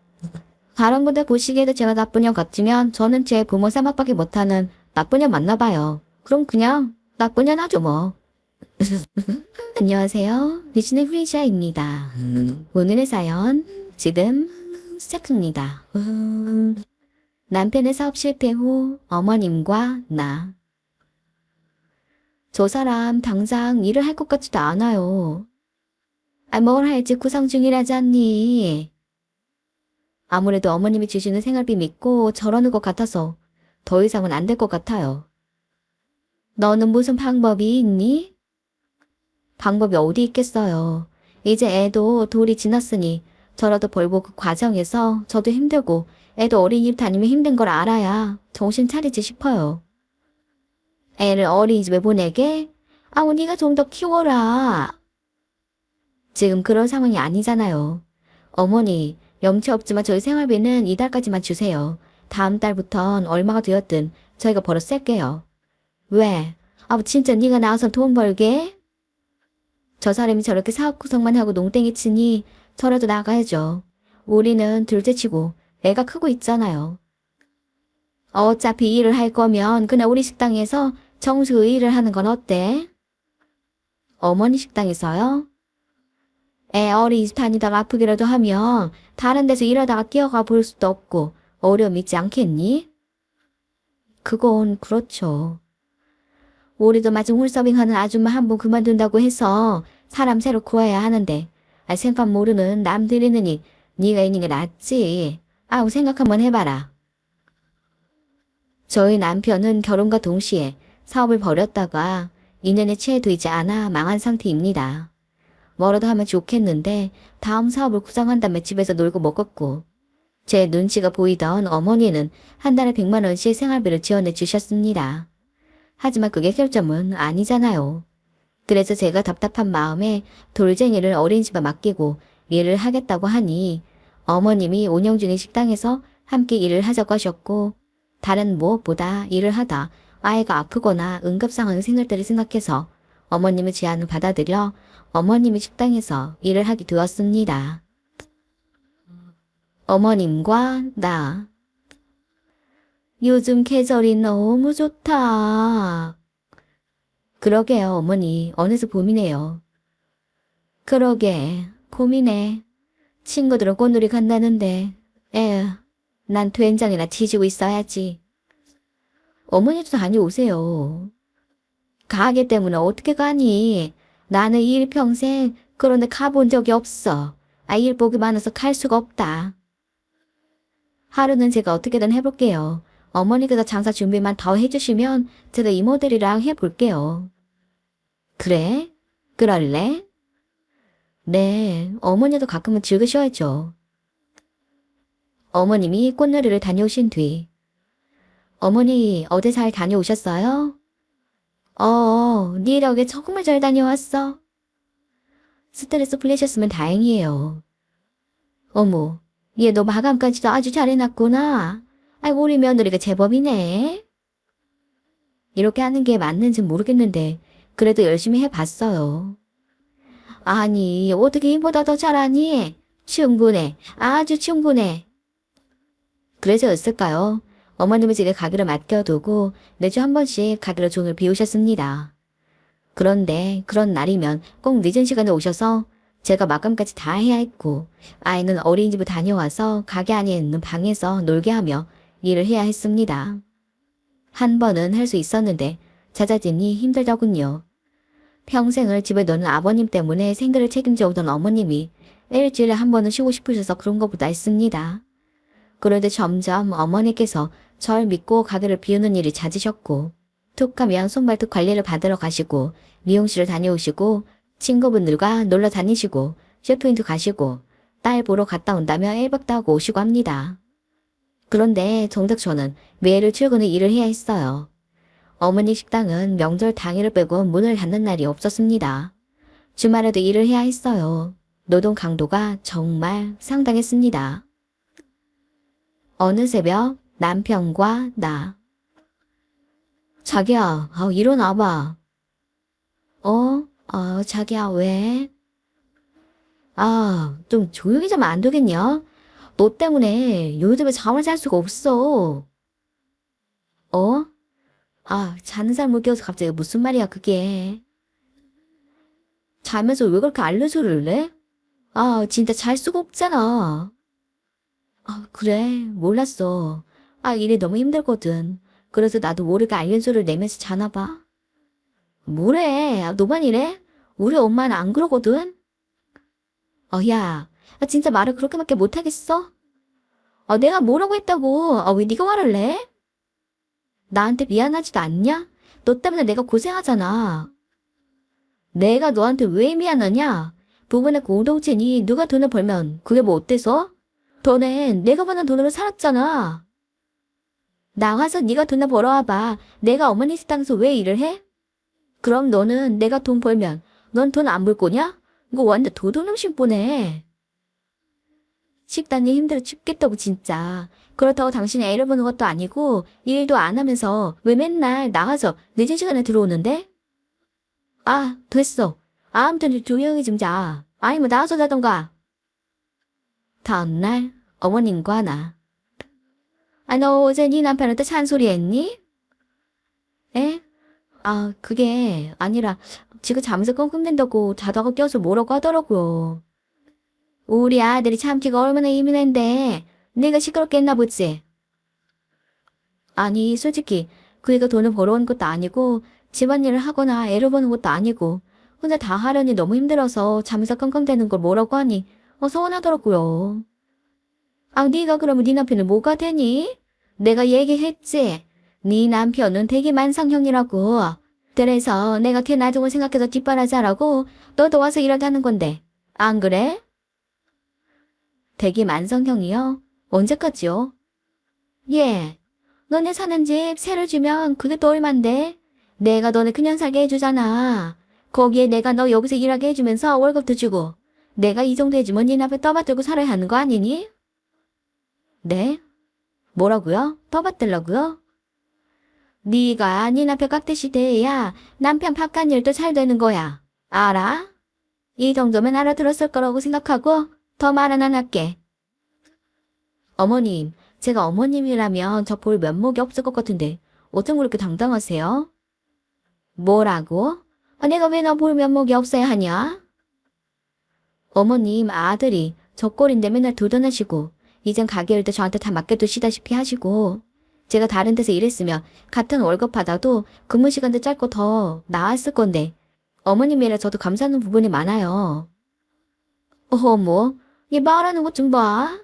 다른 분들 보시기에도 제가 나쁜 년 같으면 저는 제 부모 쌈박밖에 못하는 나쁜 년 맞나 봐요. 그럼 그냥 나쁜 년 하죠 뭐. 안녕하세요. 리즈네 프리샤입니다. 오늘의 사연 지금 시작합니다. 남편의 사업 실패 후 어머님과 나. 저 사람 당장 일을 할 것 같지도 않아요. 뭘 할지 구상 중이라잖니. 아무래도 어머님이 주시는 생활비 믿고 저러는 것 같아서 더 이상은 안 될 것 같아요. 너는 무슨 방법이 있니? 방법이 어디 있겠어요. 이제 애도 돌이 지났으니 저라도 벌고 그 과정에서 저도 힘들고 애도 어린이집 다니면 힘든 걸 알아야 정신 차리지 싶어요. 애를 어린이집에 보내게? 네가 좀 더 키워라. 지금 그런 상황이 아니잖아요. 어머니, 염치 없지만 저희 생활비는 이달까지만 주세요. 다음 달부턴 얼마가 되었든 저희가 벌어 쓸게요. 왜? 진짜 네가 나와서 돈 벌게? 저 사람이 저렇게 사업 구성만 하고 농땡이 치니 저라도 나가야죠. 우리는 둘째치고 애가 크고 있잖아요. 어차피 일을 할 거면 그냥 우리 식당에서 정수의의를 하는 건 어때? 어머니 식당에서요? 애 어린이집 다니다가 아프기라도 하면 다른 데서 일하다가 뛰어가 볼 수도 없고 어려움 있지 않겠니? 그건 그렇죠. 우리도 마침 홀서빙하는 아줌마 한 분 그만둔다고 해서 사람 새로 구해야 하는데 생판 모르는 남 들이느니 네가 있는 게 낫지. 생각 한번 해봐라. 저희 남편은 결혼과 동시에 사업을 벌였다가 2년에 채되지 않아 망한 상태입니다. 뭐라도 하면 좋겠는데 다음 사업을 구상한 다음에 집에서 놀고 먹었고 제 눈치가 보이던 어머니는 한 달에 100만 원씩 생활비를 지원해 주셨습니다. 하지만 그게 결점은 아니잖아요. 그래서 제가 답답한 마음에 돌쟁이를 어린이집에 맡기고 일을 하겠다고 하니 어머님이 운영 중인 식당에서 함께 일을 하자고 하셨고, 다른 무엇보다 일을 하다 아이가 아프거나 응급상황이 생길 때를 생각해서 어머님의 제안을 받아들여 어머님의 식당에서 일을 하게 되었습니다. 어머님과 나. 요즘 계절이 너무 좋다. 그러게요, 어머니. 어느새 봄이네요. 그러게, 봄이네. 친구들은 꽃놀이 간다는데, 에휴, 난 된장이나 뒤지고 있어야지. 어머니도 다녀오세요. 가게 때문에 어떻게 가니? 나는 일평생 그런데 가본 적이 없어. 일 복이 많아서 갈 수가 없다. 하루는 제가 어떻게든 해볼게요. 어머니께서 장사 준비만 더 해주시면 제가 이모들이랑 해볼게요. 그래? 그럴래? 네, 어머니도 가끔은 즐기셔야죠. 어머님이 꽃놀이를 다녀오신 뒤, 어머니 어제 잘 다녀오셨어요? 네 덕에 정말 잘 다녀왔어. 스트레스 풀리셨으면 다행이에요. 어머, 얘 너 마감까지도 아주 잘해놨구나. 아이고, 우리 며느리가 제법이네. 이렇게 하는 게 맞는지 모르겠는데 그래도 열심히 해봤어요. 아니, 어떻게 이보다 더 잘하니? 충분해. 아주 충분해. 그래서였을까요? 어머님은 제게 가게를 맡겨두고 매주 한 번씩 가게로 종을 비우셨습니다. 그런데 그런 날이면 꼭 늦은 시간에 오셔서 제가 마감까지 다 해야 했고, 아이는 어린이집을 다녀와서 가게 안에 있는 방에서 놀게 하며 일을 해야 했습니다. 한 번은 할 수 있었는데 잦아지니 힘들더군요. 평생을 집에 넣는 아버님 때문에 생계를 책임져 오던 어머님이 일주일에 한 번은 쉬고 싶으셔서 그런 것보다 했습니다. 그런데 점점 어머니께서 절 믿고 가게를 비우는 일이 잦으셨고, 툭하면 손발톱 관리를 받으러 가시고, 미용실을 다녀오시고, 친구분들과 놀러 다니시고, 쇼핑도 가시고, 딸 보러 갔다 온다며 1박도 하고 오시고 합니다. 그런데 정작 저는 매일 출근을 일을 해야 했어요. 어머니 식당은 명절 당일을 빼고 문을 닫는 날이 없었습니다. 주말에도 일을 해야 했어요. 노동 강도가 정말 상당했습니다. 어느 새벽 남편과 나. 자기야, 일어나봐. 자기야, 왜? 좀 조용히 자면 안 되겠냐? 너 때문에 요즘에 잠을 잘 수가 없어. 자는 사람 못 깨워서 갑자기 무슨 말이야, 그게. 자면서 왜 그렇게 알려소리를 내? 진짜 잘 수가 없잖아. 그래, 몰랐어. 일이 너무 힘들거든. 그래서 나도 모르게 알려소리를 내면서 자나 봐. 뭐래, 너만 이래? 우리 엄마는 안 그러거든? 야, 진짜 말을 그렇게밖에 못하겠어? 내가 뭐라고 했다고? 왜 네가 화를 내? 나한테 미안하지도 않냐? 너 때문에 내가 고생하잖아. 내가 너한테 왜 미안하냐? 부부의 공동체니 누가 돈을 벌면 그게 뭐 어때서? 너는 내가 버는 돈으로 살았잖아. 나와서 네가 돈을 벌어와봐. 내가 어머니 식당에서 왜 일을 해? 그럼 너는 내가 돈 벌면 넌 돈 안 벌 거냐? 이거 완전 도둑놈식 보네. 식단이 힘들어 죽겠다고 진짜. 그렇다고 당신이 애를 보는 것도 아니고 일도 안 하면서 왜 맨날 나가서 늦은 시간에 들어오는데? 됐어. 아무튼 조용히 좀 자. 아니면 나가서 자던가. 다음날 어머님과 나. 너 어제 네 남편한테 잔소리 했니? 에? 그게 아니라 지금 잠에서 끙끙댄다고 자다가 껴서 뭐라고 하더라고요. 우리 아들이 참기가 얼마나 예민한데 내가 시끄럽게 했나 보지? 아니, 솔직히 그 애가 돈을 벌어오는 것도 아니고 집안일을 하거나 애를 보는 것도 아니고 혼자 다 하려니 너무 힘들어서 잠에서 끙끙대는 걸 뭐라고 하니 서운하더라고요. 네가 그러면 네 남편은 뭐가 되니? 내가 얘기했지. 네 남편은 되게 만성형이라고. 그래서 내가 걔 나중을 생각해서 뒷바라지하라고 너도 와서 일하게 하는 건데. 안 그래? 되게 만성형이요? 언제까지요? 예. 너네 사는 집 새로 주면 그게 또 얼만데? 내가 너네 그냥 살게 해주잖아. 거기에 내가 너 여기서 일하게 해주면서 월급도 주고. 내가 이 정도 해주면 네 앞에 떠받들고 살아야 하는 거 아니니? 네? 뭐라고요? 떠받들라고요? 네가 네 남편 깍듯이 대해야 남편 바깥 일도 잘 되는 거야. 알아? 이 정도면 알아들었을 거라고 생각하고 더 말은 안 할게. 어머님, 제가 어머님이라면 저 볼 면목이 없을 것 같은데 어쩜 그렇게 당당하세요? 뭐라고? 내가 왜 너 볼 면목이 없어야 하냐? 어머님 아들이 저 꼴인데 맨날 도전하시고 이젠 가게 일도 저한테 다 맡겨두시다시피 하시고 제가 다른 데서 일했으면 같은 월급 받아도 근무 시간도 짧고 더 나았을 건데 어머님이라 저도 감사하는 부분이 많아요. 어머, 얘 말하는 것 좀 봐.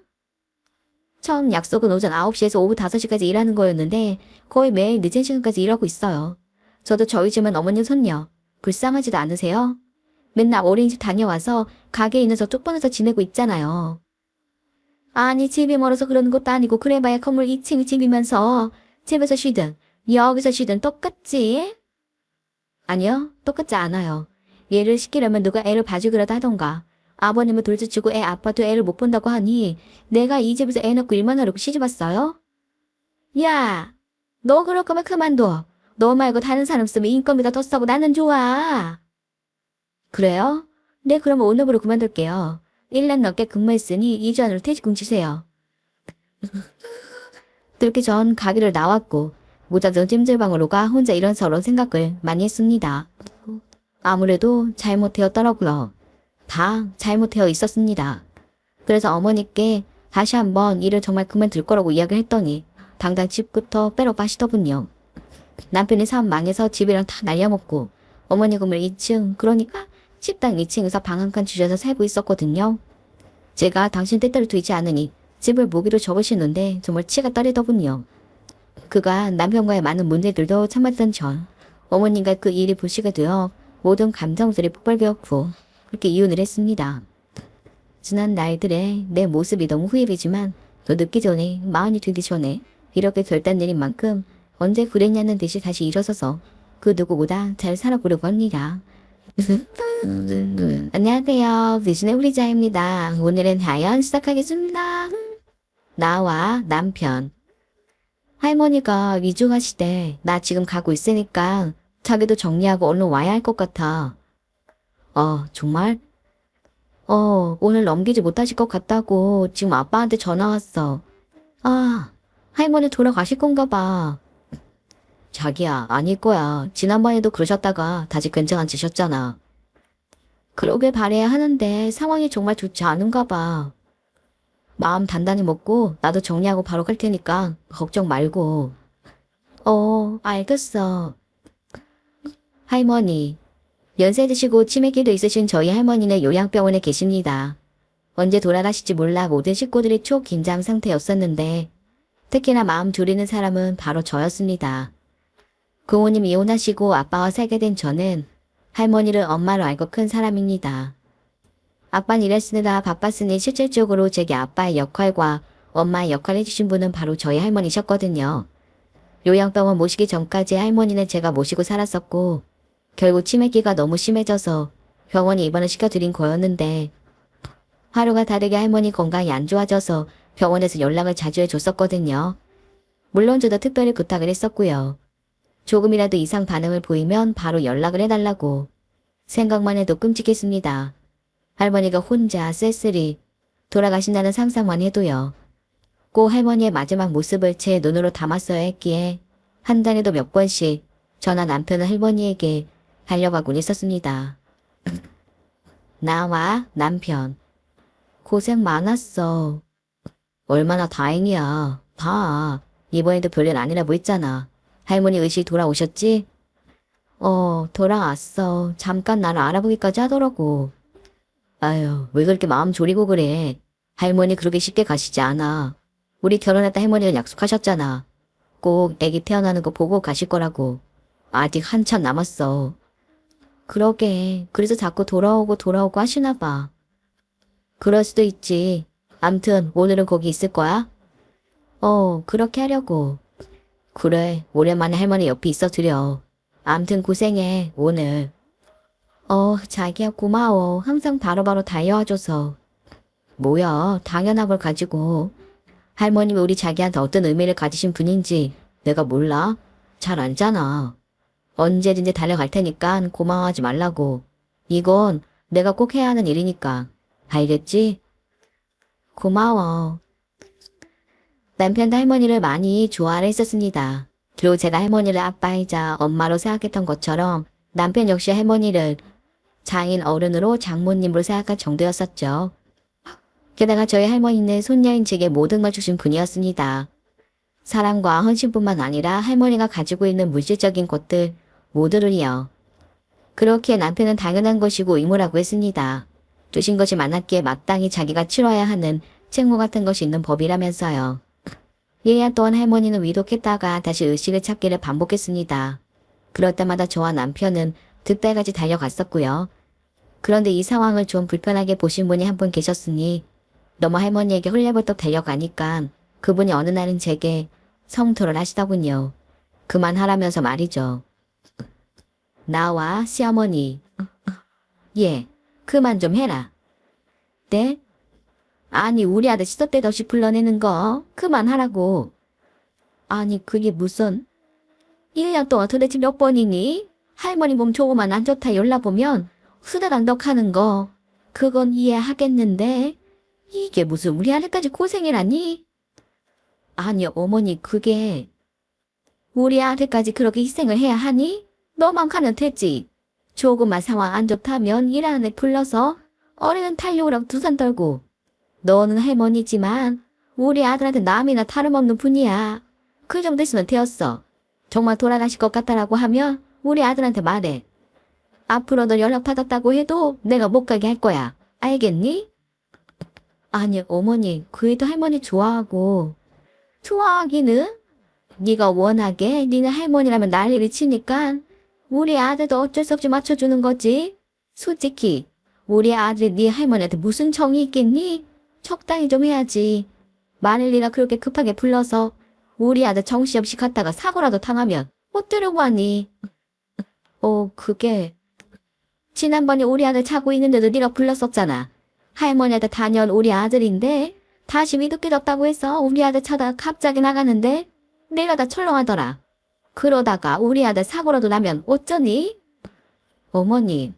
처음 약속은 오전 9시에서 오후 5시까지 일하는 거였는데 거의 매일 늦은 시간까지 일하고 있어요. 저도 저희 집은 어머님 손녀. 불쌍하지도 않으세요? 맨날 어린이집 다녀와서 가게에 있는 저 쪽방에서 지내고 있잖아요. 아니 집이 멀어서 그러는 것도 아니고 그래봐야 건물 2층 집이면서 집에서 쉬든 여기서 쉬든 똑같지? 아니요, 똑같지 않아요. 얘를 시키려면 누가 애를 봐주기라도 하던가. 아버님은 돌째치고 애 아빠도 애를 못 본다고 하니 내가 이 집에서 애 낳고 일만 하려고 시집왔어요? 야, 너 그럴 거면 그만둬. 너 말고 다른 사람 쓰면 인건비가 더 싸고 나는 좋아. 그래요? 네, 그럼 오늘부로 그만둘게요. 1년 넘게 근무했으니 2주 안으로 퇴직금 주세요. 그렇게 전 가게를 나왔고 모자도 찜질방으로 가 혼자 이런저런 생각을 많이 했습니다. 아무래도 잘못되었더라고요. 다 잘못되어 있었습니다. 그래서 어머니께 다시 한번 일을 정말 그만둘 거라고 이야기를 했더니 당장 집부터 빼라고 하시더군요. 남편이 사업 망해서 집이랑 다 날려먹고 어머니 건물 2층 그러니까 식당 2층에서 방 한 칸 주셔서 살고 있었거든요. 제가 당신 뜻대로 되지 않으니 집을 모기로 접으시는데 정말 치가 떨리더군요. 그가 남편과의 많은 문제들도 참았던 전 어머님과 그 일이 불씨가 되어 모든 감정들이 폭발되었고 그렇게 이혼을 했습니다. 지난 날들의 내 모습이 너무 후회되지만 더 늦기 전에 마흔이 되기 전에 이렇게 결단 내린 만큼 언제 그랬냐는 듯이 다시 일어서서 그 누구보다 잘 살아보려고 합니다. 안녕하세요. 비신의 우리자입니다. 오늘은 하연 시작하겠습니다. 나와 남편. 할머니가 위중하시대. 나 지금 가고 있으니까 자기도 정리하고 얼른 와야 할 것 같아. 정말? 오늘 넘기지 못하실 것 같다고 지금 아빠한테 전화 왔어. 할머니 돌아가실 건가 봐. 자기야, 아닐 거야. 지난번에도 그러셨다가 다시 괜찮아지셨잖아. 그러길 바래야 하는데 상황이 정말 좋지 않은가 봐. 마음 단단히 먹고 나도 정리하고 바로 갈 테니까 걱정 말고. 알겠어. 할머니, 연세 드시고 치매기도 있으신 저희 할머니는 요양병원에 계십니다. 언제 돌아가실지 몰라 모든 식구들이 초긴장 상태였었는데 특히나 마음 졸이는 사람은 바로 저였습니다. 부모님 이혼하시고 아빠와 살게 된 저는 할머니를 엄마로 알고 큰 사람입니다. 아빠는 일했으느라 바빴으니 실질적으로 제게 아빠의 역할과 엄마의 역할을 해주신 분은 바로 저희 할머니셨거든요. 요양병원 모시기 전까지 할머니는 제가 모시고 살았었고 결국 치매기가 너무 심해져서 병원에 입원을 시켜드린 거였는데 하루가 다르게 할머니 건강이 안 좋아져서 병원에서 연락을 자주 해줬었거든요. 물론 저도 특별히 부탁을 했었고요. 조금이라도 이상 반응을 보이면 바로 연락을 해달라고. 생각만 해도 끔찍했습니다. 할머니가 혼자 쓸쓸히 돌아가신다는 상상만 해도요. 꼭 할머니의 마지막 모습을 제 눈으로 담았어야 했기에 한 달에도 몇 번씩 저나 남편은 할머니에게 달려가곤 있었습니다. 나와 남편. 고생 많았어. 얼마나 다행이야. 봐. 이번에도 별일 아니라고 했잖아. 할머니 의식 돌아오셨지? 돌아왔어. 잠깐 나를 알아보기까지 하더라고. 아유, 왜 그렇게 마음 졸이고 그래. 할머니 그렇게 쉽게 가시지 않아. 우리 결혼할 때 할머니가 약속하셨잖아. 꼭 애기 태어나는 거 보고 가실 거라고. 아직 한참 남았어. 그러게. 그래서 자꾸 돌아오고 하시나 봐. 그럴 수도 있지. 암튼 오늘은 거기 있을 거야? 그렇게 하려고. 그래, 오랜만에 할머니 옆에 있어드려. 암튼 고생해, 오늘. 자기야 고마워. 항상 바로바로 달려와줘서. 뭐야, 당연한 걸 가지고. 할머님이 우리 자기한테 어떤 의미를 가지신 분인지 내가 몰라? 잘 알잖아. 언제든지 달려갈 테니까 고마워하지 말라고. 이건 내가 꼭 해야 하는 일이니까. 알겠지? 고마워. 남편도 할머니를 많이 좋아하려 했었습니다. 그리고 제가 할머니를 아빠이자 엄마로 생각했던 것처럼 남편 역시 할머니를 장인 어른으로 장모님으로 생각할 정도였었죠. 게다가 저희 할머니는 손녀인 제게 모든 걸 주신 분이었습니다. 사랑과 헌신뿐만 아니라 할머니가 가지고 있는 물질적인 것들 모두를요. 그렇기에 남편은 당연한 것이고 의무라고 했습니다. 주신 것이 많았기에 마땅히 자기가 치러야 하는 책무 같은 것이 있는 법이라면서요. 1년 동안 할머니는 위독했다가 다시 의식을 찾기를 반복했습니다. 그럴 때마다 저와 남편은 득달같이 달려갔었고요. 그런데 이 상황을 좀 불편하게 보신 분이 한 분 계셨으니 너무 할머니에게 홀려벌떡 달려가니까 그분이 어느 날은 제게 성토를 하시더군요. 그만하라면서 말이죠. 나와 시어머니. 예, 그만 좀 해라. 네? 아니 우리 아들 시도 때도 없이 불러내는 거 그만하라고. 아니 그게 무슨 1년 동안 도대체 몇 번이니? 할머니 몸 조금만 안 좋다 연락보면 후다닥덕하는 거 그건 이해하겠는데 이게 무슨 우리 아들까지 고생이라니? 아니 어머니 그게 우리 아들까지 그렇게 희생을 해야 하니? 너만 가면 되지. 조금만 상황 안 좋다면 일하는 애 불러서 어린은 탈려오라고 두산 떨고. 너는 할머니지만 우리 아들한테 남이나 다름없는 분이야. 그 정도 있으면 되었어. 정말 돌아가실 것 같다라고 하면 우리 아들한테 말해. 앞으로도 연락받았다고 해도 내가 못 가게 할 거야. 알겠니? 아니 어머니 그 애도 할머니 좋아하고. 좋아하기는? 네가 워낙에 니네 할머니라면 난리를 치니까 우리 아들도 어쩔 수 없이 맞춰주는 거지. 솔직히 우리 아들이 네 할머니한테 무슨 정이 있겠니? 적당히 좀 해야지. 만일 네가 그렇게 급하게 불러서 우리 아들 정신없이 갔다가 사고라도 당하면 어쩌려고 하니? 그게 지난번에 우리 아들 자고 있는데도 네가 불렀었잖아. 할머니한테 다녀온 우리 아들인데 다시 위독해졌다고 해서 우리 아들 차다가 갑자기 나가는데 내가 다 철렁하더라. 그러다가 우리 아들 사고라도 나면 어쩌니? 어머니,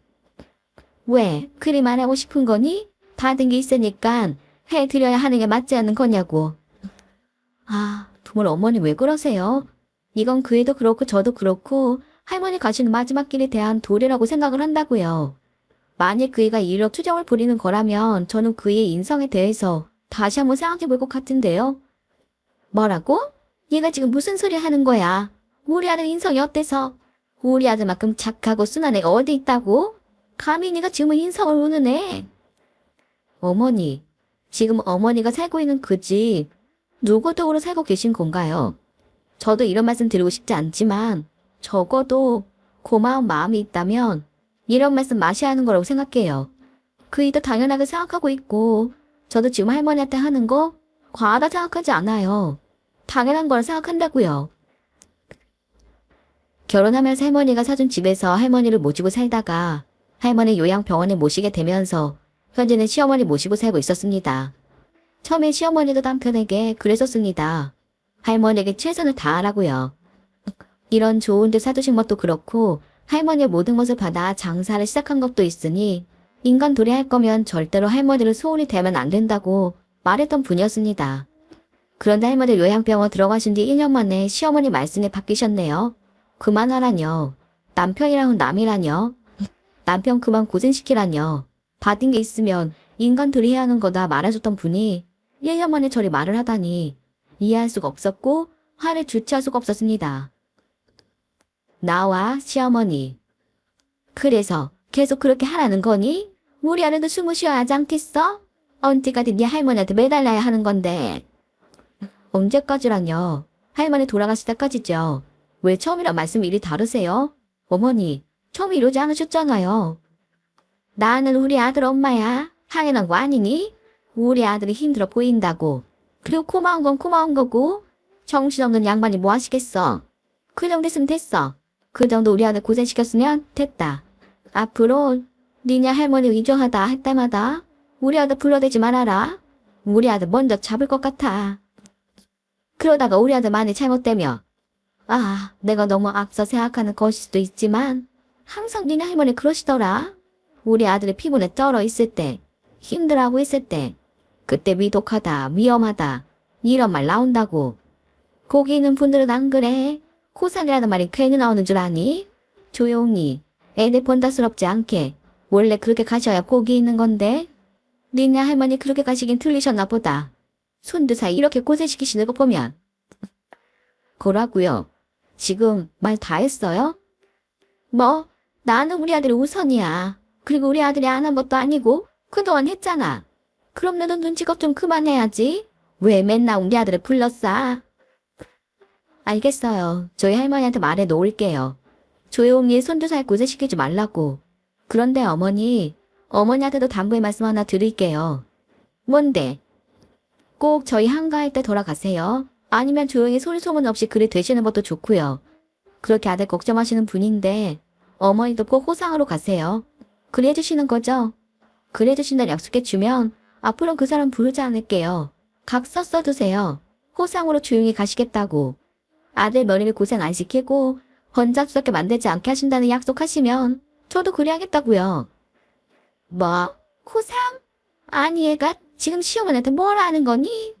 왜 그리 말하고 싶은 거니? 받은 게 있으니까 해드려야 하는 게 맞지 않는 거냐고. 아, 정말 어머니 왜 그러세요? 이건 그 애도 그렇고 저도 그렇고 할머니 가시는 마지막 길에 대한 도리라고 생각을 한다고요. 만약 그 애가 이로 투정을 부리는 거라면 저는 그의 인성에 대해서 다시 한번 생각해 볼 것 같은데요. 뭐라고? 얘가 지금 무슨 소리 하는 거야? 우리 아들 인성이 어때서? 우리 아들만큼 착하고 순한 애가 어디 있다고? 감히 네가 지금은 인성을 우는 애. 어머니, 지금 어머니가 살고 있는 그 집 누구 덕으로 살고 계신 건가요? 저도 이런 말씀 드리고 싶지 않지만 적어도 고마운 마음이 있다면 이런 말씀 마셔야 하는 거라고 생각해요. 그 일도 당연하게 생각하고 있고 저도 지금 할머니한테 하는 거 과하다 생각하지 않아요. 당연한 걸 생각한다고요. 결혼하면서 할머니가 사준 집에서 할머니를 모시고 살다가 할머니 요양병원에 모시게 되면서 현재는 시어머니 모시고 살고 있었습니다. 처음에 시어머니도 남편에게 그랬었습니다. 할머니에게 최선을 다하라고요. 이런 좋은 데 사두신 것도 그렇고 할머니의 모든 것을 받아 장사를 시작한 것도 있으니 인간 도리할 거면 절대로 할머니를 소홀히 대면 안 된다고 말했던 분이었습니다. 그런데 할머니 요양병원 들어가신 뒤 1년 만에 시어머니 말씀에 바뀌셨네요. 그만하라뇨. 남편이랑은 남이라뇨. 남편 그만 고생시키라뇨. 받은 게 있으면 인간 도리해야 하는 거다 말해줬던 분이 1년 만에 저리 말을 하다니 이해할 수가 없었고 화를 주체할 수가 없었습니다. 나와 시어머니. 그래서 계속 그렇게 하라는 거니? 우리 아들도 숨을 쉬어야 하지 않겠어? 언제까지 네 할머니한테 매달려야 하는 건데. 언제까지라뇨? 할머니 돌아가실 때까지죠. 왜 처음이랑 말씀이 이리 다르세요? 어머니, 처음 이러지 않으셨잖아요. 나는 우리 아들 엄마야. 당연한 거 아니니? 우리 아들이 힘들어 보인다고. 그리고 고마운 건 고마운 거고 정신없는 양반이 뭐 하시겠어. 그 정도 했으면 됐어. 그 정도 우리 아들 고생시켰으면 됐다. 앞으로 니네 할머니 위조하다 할 때마다 우리 아들 불러대지 말아라. 우리 아들 먼저 잡을 것 같아. 그러다가 우리 아들 만에 잘못되면 내가 너무 앞서 생각하는 것일 수도 있지만 항상 니네 할머니 그러시더라. 우리 아들이 피곤에 쩔어 있을 때, 힘들어하고 있을 때 그때 위독하다, 위험하다 이런 말 나온다고. 거기 있는 분들은 안 그래. 고상이라는 말이 괜히 나오는 줄 아니? 조용히 애들 번다스럽지 않게 원래 그렇게 가셔야 복이 있는 건데 니네 할머니 그렇게 가시긴 틀리셨나 보다. 손도 사이 이렇게 고생시키시는 거 보면. 뭐라고요? 지금 말 다 했어요? 뭐 나는 우리 아들이 우선이야. 그리고 우리 아들이 안 한 것도 아니고 그동안 했잖아. 그럼 너도 눈치껏 좀 그만해야지. 왜 맨날 우리 아들을 불렀어? 알겠어요. 저희 할머니한테 말해 놓을게요. 조용히 손도 살 고생시키지 말라고. 그런데 어머니한테도 당부의 말씀 하나 드릴게요. 뭔데? 꼭 저희 한가할 때 돌아가세요. 아니면 조용히 소리 소문 없이 그리 되시는 것도 좋고요. 그렇게 아들 걱정하시는 분인데 어머니도 꼭 호상으로 가세요. 그래 주시는 거죠? 그래 주신다는 약속해 주면 앞으로는 그 사람 부르지 않을게요. 각서 써두세요. 호상으로 조용히 가시겠다고. 아들 머리를 고생 안 시키고 번잡스럽게 만들지 않게 하신다는 약속하시면 저도 그래 하겠다고요. 뭐? 호상? 아니 얘가 지금 시어머니한테 뭘 하는 거니?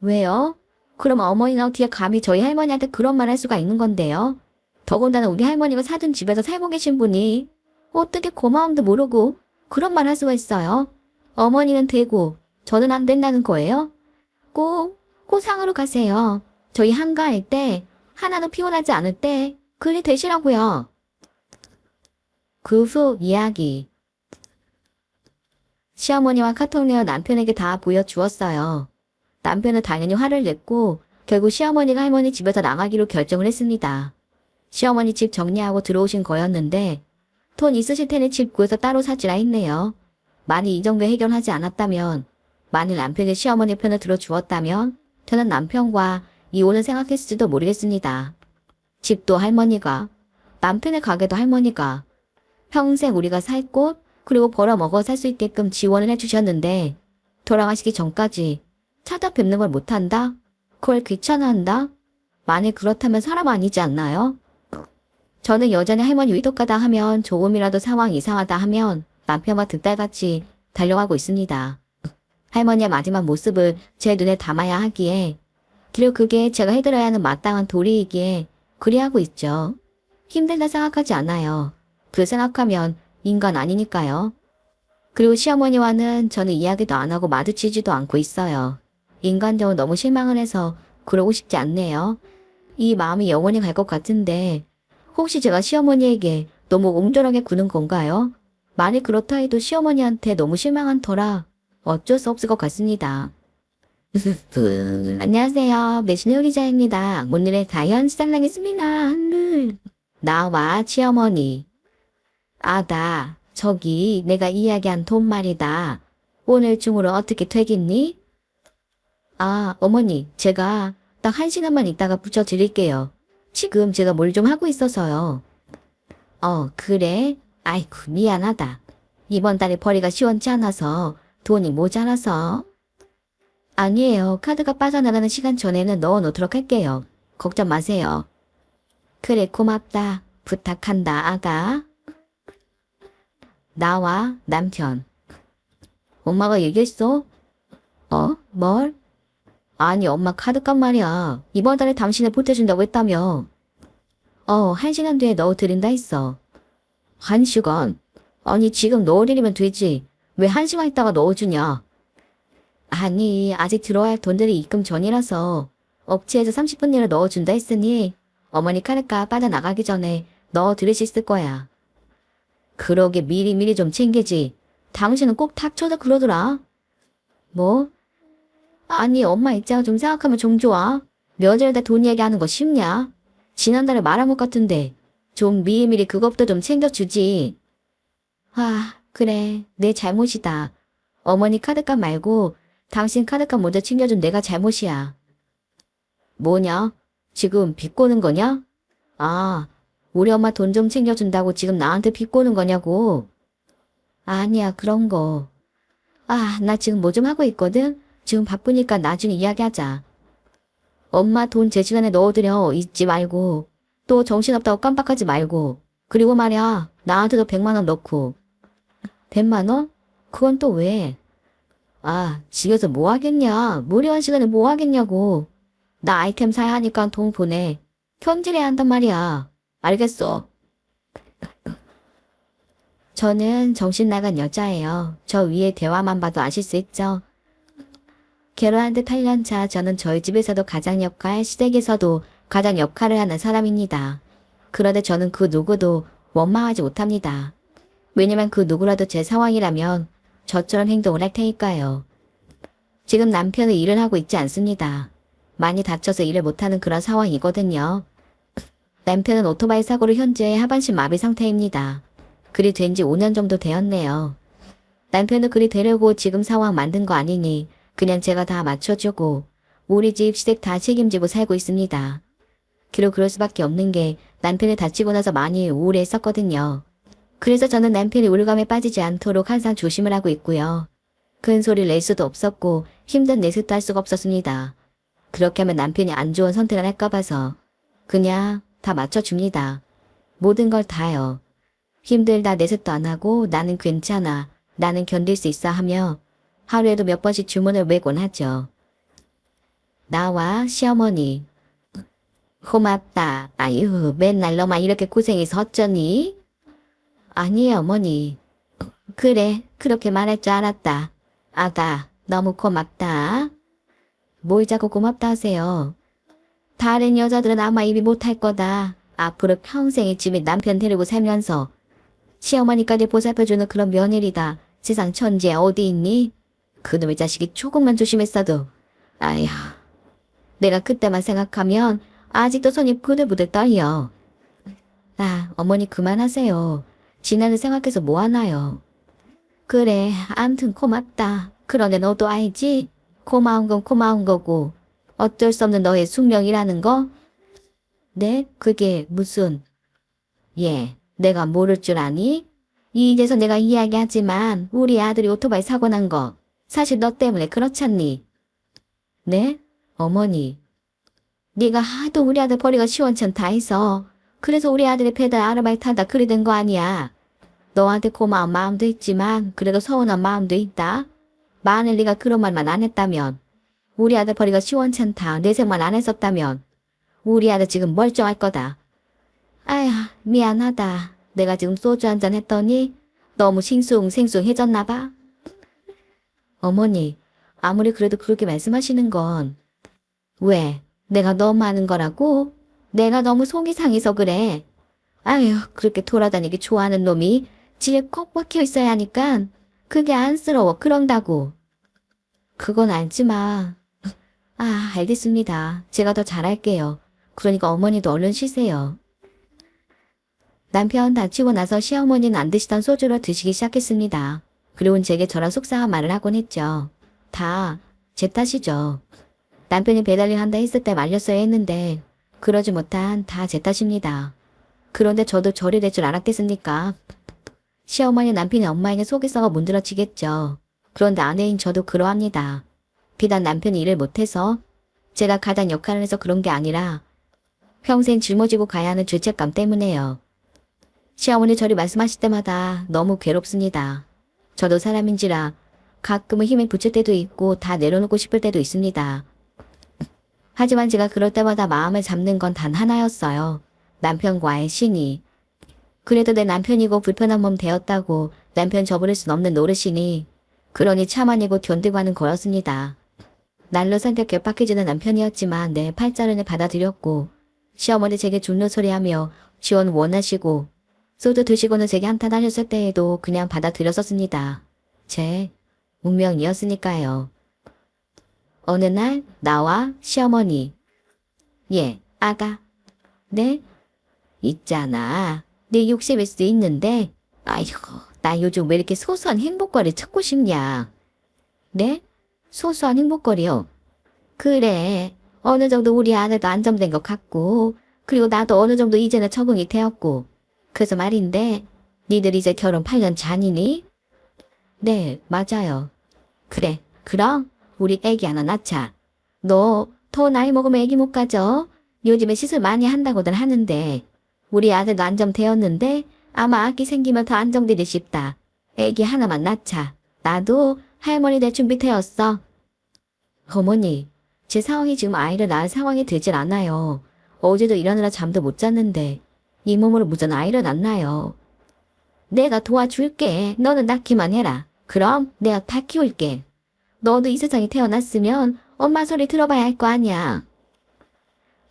왜요? 그럼 어머니는 어떻게 감히 저희 할머니한테 그런 말 할 수가 있는 건데요? 더군다나 우리 할머니가 사둔 집에서 살고 계신 분이 어떻게 고마움도 모르고 그런 말 할 수가 있어요? 어머니는 되고 저는 안 된다는 거예요? 꼭 호상으로 가세요. 저희 한가할 때 하나도 피곤하지 않을 때 그리 되시라고요. 그 후 이야기. 시어머니와 카톡 내어 남편에게 다 보여주었어요. 남편은 당연히 화를 냈고 결국 시어머니가 할머니 집에서 나가기로 결정을 했습니다. 시어머니 집 정리하고 들어오신 거였는데 돈 있으실 테니 집 구해서 따로 사지라 했네요. 만일 이 정도 해결하지 않았다면, 만일 남편이 시어머니 편을 들어주었다면 저는 남편과 이혼을 생각했을지도 모르겠습니다. 집도 할머니가, 남편의 가게도 할머니가, 평생 우리가 살 곳, 그리고 벌어먹어 살 수 있게끔 지원을 해주셨는데 돌아가시기 전까지 찾아뵙는 걸 못한다? 그걸 귀찮아한다? 만일 그렇다면 사람 아니지 않나요? 저는 여전히 할머니 위독하다 하면 조금이라도 상황이 이상하다 하면 남편과 득달같이 달려가고 있습니다. 할머니의 마지막 모습을 제 눈에 담아야 하기에 그리고 그게 제가 해드려야 하는 마땅한 도리이기에 그리하고 있죠. 힘들다 생각하지 않아요. 그 생각하면 인간 아니니까요. 그리고 시어머니와는 저는 이야기도 안 하고 마주치지도 않고 있어요. 인간적으로 너무 실망을 해서 그러고 싶지 않네요. 이 마음이 영원히 갈 것 같은데 혹시 제가 시어머니에게 너무 옹졸하게 구는 건가요? 만일 그렇다 해도 시어머니한테 너무 실망한 터라 어쩔 수 없을 것 같습니다. 안녕하세요. 매신의 기자입니다. 오늘의 다이언 시작하겠습니다. 나와 시어머니. 나 저기 내가 이야기한 돈 말이다. 오늘 중으로 어떻게 되겠니? 어머니 제가 딱 1시간만 있다가 붙여드릴게요. 지금 제가 뭘 좀 하고 있어서요. 그래? 아이고 미안하다. 이번 달에 벌이가 시원치 않아서 돈이 모자라서. 아니에요. 카드가 빠져나가는 시간 전에는 넣어놓도록 할게요. 걱정 마세요. 그래 고맙다. 부탁한다 아가. 나와 남편. 엄마가 얘기했어? 뭘? 아니 엄마 카드값 말이야. 이번 달에 당신을 보태준다고 했다며. 1시간 뒤에 넣어드린다 했어. 1시간? 아니 지금 넣어드리면 되지. 왜 1시간 있다가 넣어주냐? 아니 아직 들어야 할 돈들이 입금 전이라서 업체에서 30분 내로 넣어준다 했으니 어머니 카드값 빠져나가기 전에 넣어드릴 수 있을 거야. 그러게 미리미리 좀 챙기지. 당신은 꼭 닥쳐서 그러더라. 뭐? 아니 엄마 입장을 좀 생각하면 좀 좋아. 며칠다 돈 얘기하는 거 쉽냐? 지난달에 말한 것 같은데 좀 미리미리 그것도 좀 챙겨주지. 그래 내 잘못이다. 어머니 카드값 말고 당신 카드값 먼저 챙겨준 내가 잘못이야. 뭐냐? 지금 비꼬는 거냐? 아, 우리 엄마 돈 좀 챙겨준다고 지금 나한테 비꼬는 거냐고. 아니야, 그런 거. 아, 나 지금 뭐 좀 하고 있거든? 지금 바쁘니까 나중에 이야기하자. 엄마 돈 제 시간에 넣어드려. 잊지 말고. 또 정신없다고 깜빡하지 말고. 그리고 말이야, 나한테도 100만 원 넣고. 100만 원? 그건 또 왜? 아, 집에서 뭐 하겠냐? 무료한 시간에 뭐 하겠냐고. 나 아이템 사야 하니까 돈 보내. 현질해야 한단 말이야. 알겠어. 저는 정신 나간 여자예요. 저 위에 대화만 봐도 아실 수 있죠. 결혼한 지 8년 차 저는 저희 집에서도 가장 역할, 시댁에서도 가장 역할을 하는 사람입니다. 그런데 저는 그 누구도 원망하지 못합니다. 왜냐면 그 누구라도 제 상황이라면 저처럼 행동을 할 테니까요. 지금 남편은 일을 하고 있지 않습니다. 많이 다쳐서 일을 못하는 그런 상황이거든요. 남편은 오토바이 사고로 현재 하반신 마비 상태입니다. 그리 된 지 5년 정도 되었네요. 남편은 그리 되려고 지금 상황 만든 거 아니니 그냥 제가 다 맞춰주고 우리 집 시댁 다 책임지고 살고 있습니다. 그리고 그럴 수밖에 없는 게 남편이 다치고 나서 많이 우울했었거든요. 그래서 저는 남편이 우울감에 빠지지 않도록 항상 조심을 하고 있고요. 큰 소리를 낼 수도 없었고 힘든 내색도 할 수가 없었습니다. 그렇게 하면 남편이 안 좋은 선택을 할까 봐서 그냥 다 맞춰줍니다. 모든 걸 다요. 힘들다 내색도 안 하고 나는 괜찮아, 나는 견딜 수 있어 하며 하루에도 몇 번씩 주문을 외곤 하죠. 나와 시어머니. 고맙다. 아유, 맨날 너만 이렇게 고생해서 어쩌니? 아니에요, 어머니. 그래, 그렇게 말할 줄 알았다. 아가, 너무 고맙다. 뭘 자꾸 고맙다 하세요. 다른 여자들은 아마 입이 못할 거다. 앞으로 평생의 집에 남편 데리고 살면서 시어머니까지 보살펴주는 그런 며느리다. 세상 천지에 어디 있니? 그놈의 자식이 조금만 조심했어도. 아휴, 내가 그때만 생각하면 아직도 손이 부들부들 떨려. 아, 어머니 그만하세요. 지난을 생각해서 뭐하나요? 그래, 암튼 고맙다. 그런데 너도 알지? 고마운 건 고마운 거고 어쩔 수 없는 너의 숙명이라는 거? 네? 그게 무슨... 예, 내가 모를 줄 아니? 이제서 내가 이야기하지만 우리 아들이 오토바이 사고 난 거 사실 너 때문에 그렇잖니? 네? 어머니. 네가 하도 우리 아들 버리가 시원찮다 해서 그래서 우리 아들이 배달 아르바이트 한다 그리 된 거 아니야. 너한테 고마운 마음도 있지만 그래도 서운한 마음도 있다. 만일 네가 그런 말만 안 했다면 우리 아들 버리가 시원찮다 내색만 안 했었다면 우리 아들 지금 멀쩡할 거다. 아휴, 미안하다. 내가 지금 소주 한잔 했더니 너무 싱숭생숭해졌나 봐. 어머니, 아무리 그래도 그렇게 말씀하시는 건 왜? 내가 너무 하는 거라고? 내가 너무 속이 상해서 그래. 아휴, 그렇게 돌아다니기 좋아하는 놈이 집에 콕 박혀 있어야 하니까 그게 안쓰러워 그런다고. 그건 알지 마. 아, 알겠습니다. 제가 더 잘할게요. 그러니까 어머니도 얼른 쉬세요. 남편 다치고 나서 시어머니는 안 드시던 소주를 드시기 시작했습니다. 그리고는 제게 저런 속상한 말을 하곤 했죠. 다 제 탓이죠. 남편이 배달일 한다 했을 때 말렸어야 했는데 그러지 못한 다 제 탓입니다. 그런데 저도 저리 될 줄 알았겠습니까? 시어머니 남편이 엄마에게 속이서가 문드러지겠죠. 그런데 아내인 저도 그러합니다. 비단 남편이 일을 못해서 제가 가장 역할을 해서 그런 게 아니라 평생 짊어지고 가야 하는 죄책감 때문에요. 시어머니 저리 말씀하실 때마다 너무 괴롭습니다. 저도 사람인지라 가끔은 힘이 붙일 때도 있고 다 내려놓고 싶을 때도 있습니다. 하지만 제가 그럴 때마다 마음을 잡는 건 단 하나였어요. 남편과의 신이. 그래도 내 남편이고 불편한 몸 되었다고 남편 저버릴 순 없는 노릇이니 그러니 참아내고 견디고 하는 거였습니다. 날로 성격 괴팍해지는 남편이었지만 내 팔자른을 받아들였고 시어머니 제게 죽는 소리하며 지원 원하시고 소주 드시고는 제게 한탄 하셨을 때에도 그냥 받아들였었습니다. 제 운명이었으니까요. 어느 날 나와 시어머니. 예, 아가. 네? 있잖아. 네 욕심일 수 있는데 아이고 나 요즘 왜 이렇게 소소한 행복거리 찾고 싶냐. 네? 소소한 행복거리요. 그래. 어느 정도 우리 아들도 안정된 것 같고, 그리고 나도 어느 정도 이제는 적응이 되었고. 그래서 말인데, 니들 이제 결혼 8년 차니니? 네, 맞아요. 그래, 그럼 우리 애기 하나 낳자. 너 더 나이 먹으면 애기 못 가져? 요즘에 시술 많이 한다고들 하는데, 우리 아들도 안정되었는데 아마 아기 생기면 더 안정되리 싶다. 애기 하나만 낳자. 나도 할머니 될 준비 되었어. 어머니, 제 상황이 지금 아이를 낳을 상황이 되질 않아요. 어제도 일하느라 잠도 못 잤는데 이 몸으로 무슨 아이를 낳나요? 내가 도와줄게. 너는 낳기만 해라. 그럼 내가 다 키울게. 너도 이 세상에 태어났으면 엄마 소리 들어봐야 할 거 아니야.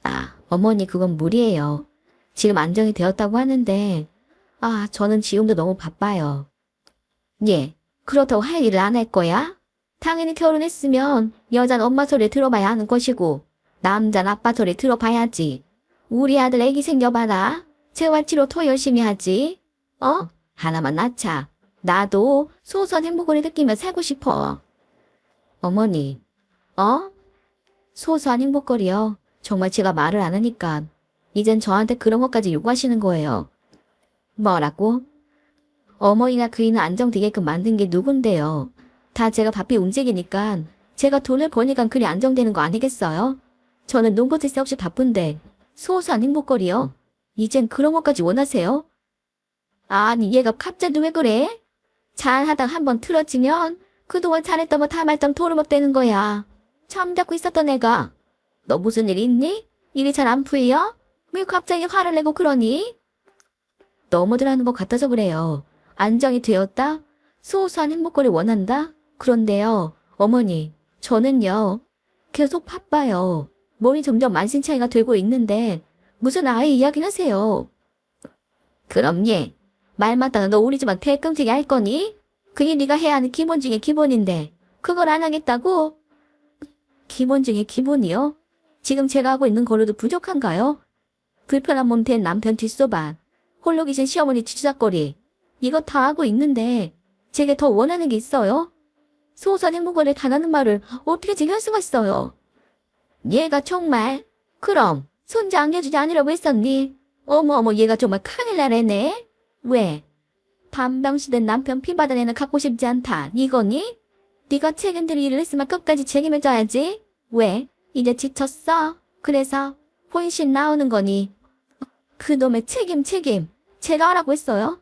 아, 어머니 그건 무리예요. 지금 안정이 되었다고 하는데 저는 지금도 너무 바빠요. 예, 그렇다고 할 일을 안 할 거야? 당연히 결혼했으면 여자는 엄마 소리 들어봐야 하는 것이고 남자는 아빠 소리 들어봐야지. 우리 아들 애기 생겨봐라. 재활치료 더 열심히 하지. 하나만 낳자. 나도 소소한 행복을 느끼며 살고 싶어. 어머니, 소소한 행복거리요. 정말 제가 말을 안 하니까 이젠 저한테 그런 것까지 요구하시는 거예요. 뭐라고? 어머니나 그이는 안정되게끔 만든 게 누군데요. 다 제가 바삐 움직이니까 제가 돈을 버니까 그리 안정되는 거 아니겠어요? 저는 눈꽃을 새 없이 바쁜데 소소한 행복거리요. 이젠 그런 것까지 원하세요? 아니 얘가 갑자기 왜 그래? 잘하다가 한번 틀어지면 그동안 잘했던 거 다 말짱 도루묵 되는 거야. 잠자고 있었던 애가. 너 무슨 일 있니? 일이 잘 안 풀려? 왜 갑자기 화를 내고 그러니? 너무들 하는 것 같아서 그래요. 안정이 되었다? 소소한 행복거리 원한다? 그런데요, 어머니, 저는요, 계속 바빠요. 몸이 점점 만신창이가 되고 있는데 무슨 아이 이야기 하세요? 그럼 예, 말마다 너 우리 집안 대끔지게 할 거니? 그게 네가 해야 하는 기본 중에 기본인데 그걸 안 하겠다고? 기본 중에 기본이요? 지금 제가 하고 있는 걸로도 부족한가요? 불편한 몸 된 남편 뒷소반, 홀로 계신 시어머니 뒤주작거리 이거 다 하고 있는데 제게 더 원하는 게 있어요? 소소한 행복을 달라는 말을 어떻게 제가 할 수가 있어요? 얘가 정말 그럼 손자 안겨주지 않으려고 했었니? 어머 얘가 정말 큰일 나래네. 왜? 반병시된 남편 피받아내는 갖고 싶지 않다 이거니? 네가 책임질 일을 했으면 끝까지 책임을 져야지. 왜? 이제 지쳤어? 그래서 혼신 나오는 거니? 그놈의 책임 제가 하라고 했어요?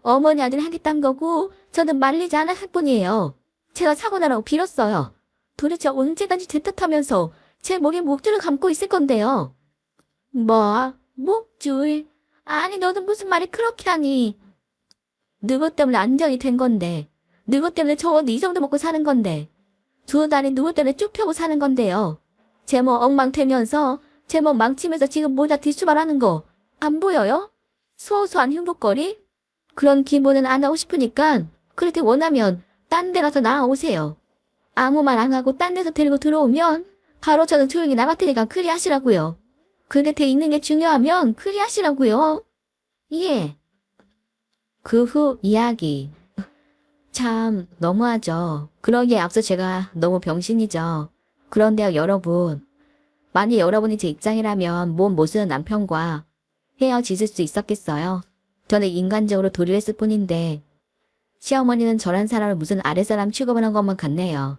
어머니 아들 하겠다는 거고 저는 말리지 않을 뿐이에요. 제가 사고 나라고 빌었어요. 도대체 언제까지 제 뜻하면서 제 목에 목줄을 감고 있을 건데요. 뭐? 목줄? 아니 너는 무슨 말이 그렇게 하니? 누구 때문에 안정이 된 건데 누구 때문에 적어도 이 정도 먹고 사는 건데 두 달이 누구 때문에 쭉 펴고 사는 건데요. 제 몸 엉망되면서 제 몸 망치면서 지금 모자 뒷수발하는 거 안 보여요? 소소한 행복거리? 그런 기분은 안 하고 싶으니까 그렇게 원하면 딴 데 가서 나와오세요. 아무 말 안 하고 딴 데서 데리고 들어오면 바로 저는 조용히 나갈 테니까 그리 하시라고요. 그 곁에 있는 게 중요하면 그리 하시라고요. 예. 그 후 이야기. 참 너무하죠. 그러기에 앞서 제가 너무 병신이죠. 그런데요 여러분. 만약 여러분이 제 입장이라면 몸 못 쓰는 남편과 헤어지실 수 있었겠어요? 저는 인간적으로 도리했을 뿐인데 시어머니는 저란 사람을 무슨 아랫사람 취급하는 것만 같네요.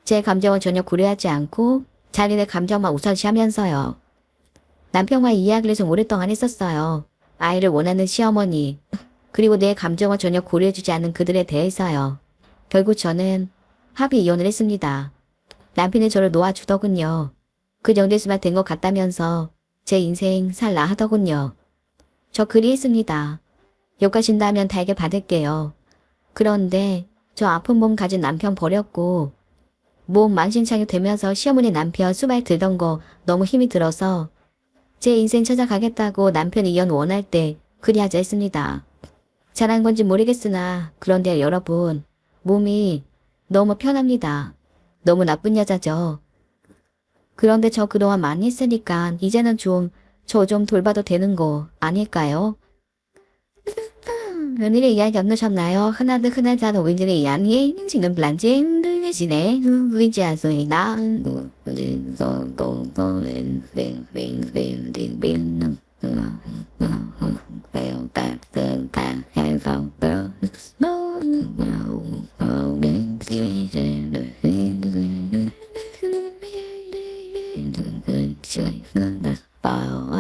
제 감정은 전혀 고려하지 않고 자기네 감정만 우선시하면서요. 남편과 이야기를 좀 오랫동안 했었어요. 아이를 원하는 시어머니 그리고 내 감정을 전혀 고려해주지 않는 그들에 대해서요. 결국 저는 합의 이혼을 했습니다. 남편이 저를 놓아주더군요. 그 정도 있으면 된 것 같다면서 제 인생 살라 하더군요. 저 그리 했습니다. 욕하신다면 달게 받을게요. 그런데 저 아픈 몸 가진 남편 버렸고 몸 만신창이 되면서 시어머니 남편 수발 들던 거 너무 힘이 들어서 제 인생 찾아가겠다고 남편이 이혼 원할 때 그리 하자 했습니다. 잘한 건지 모르겠으나 그런데 여러분 몸이 너무 편합니다. 너무 나쁜 여자죠. 그런데 저 그동안 많이 했으니까 이제는 저 좀 돌봐도 되는 거 아닐까요? 오늘의 이야기 어떠셨나요? 하나도 흔하지 않은 우리들의 이야기 지금 란지 힘들으시네. 우리지 않소이다. Bảo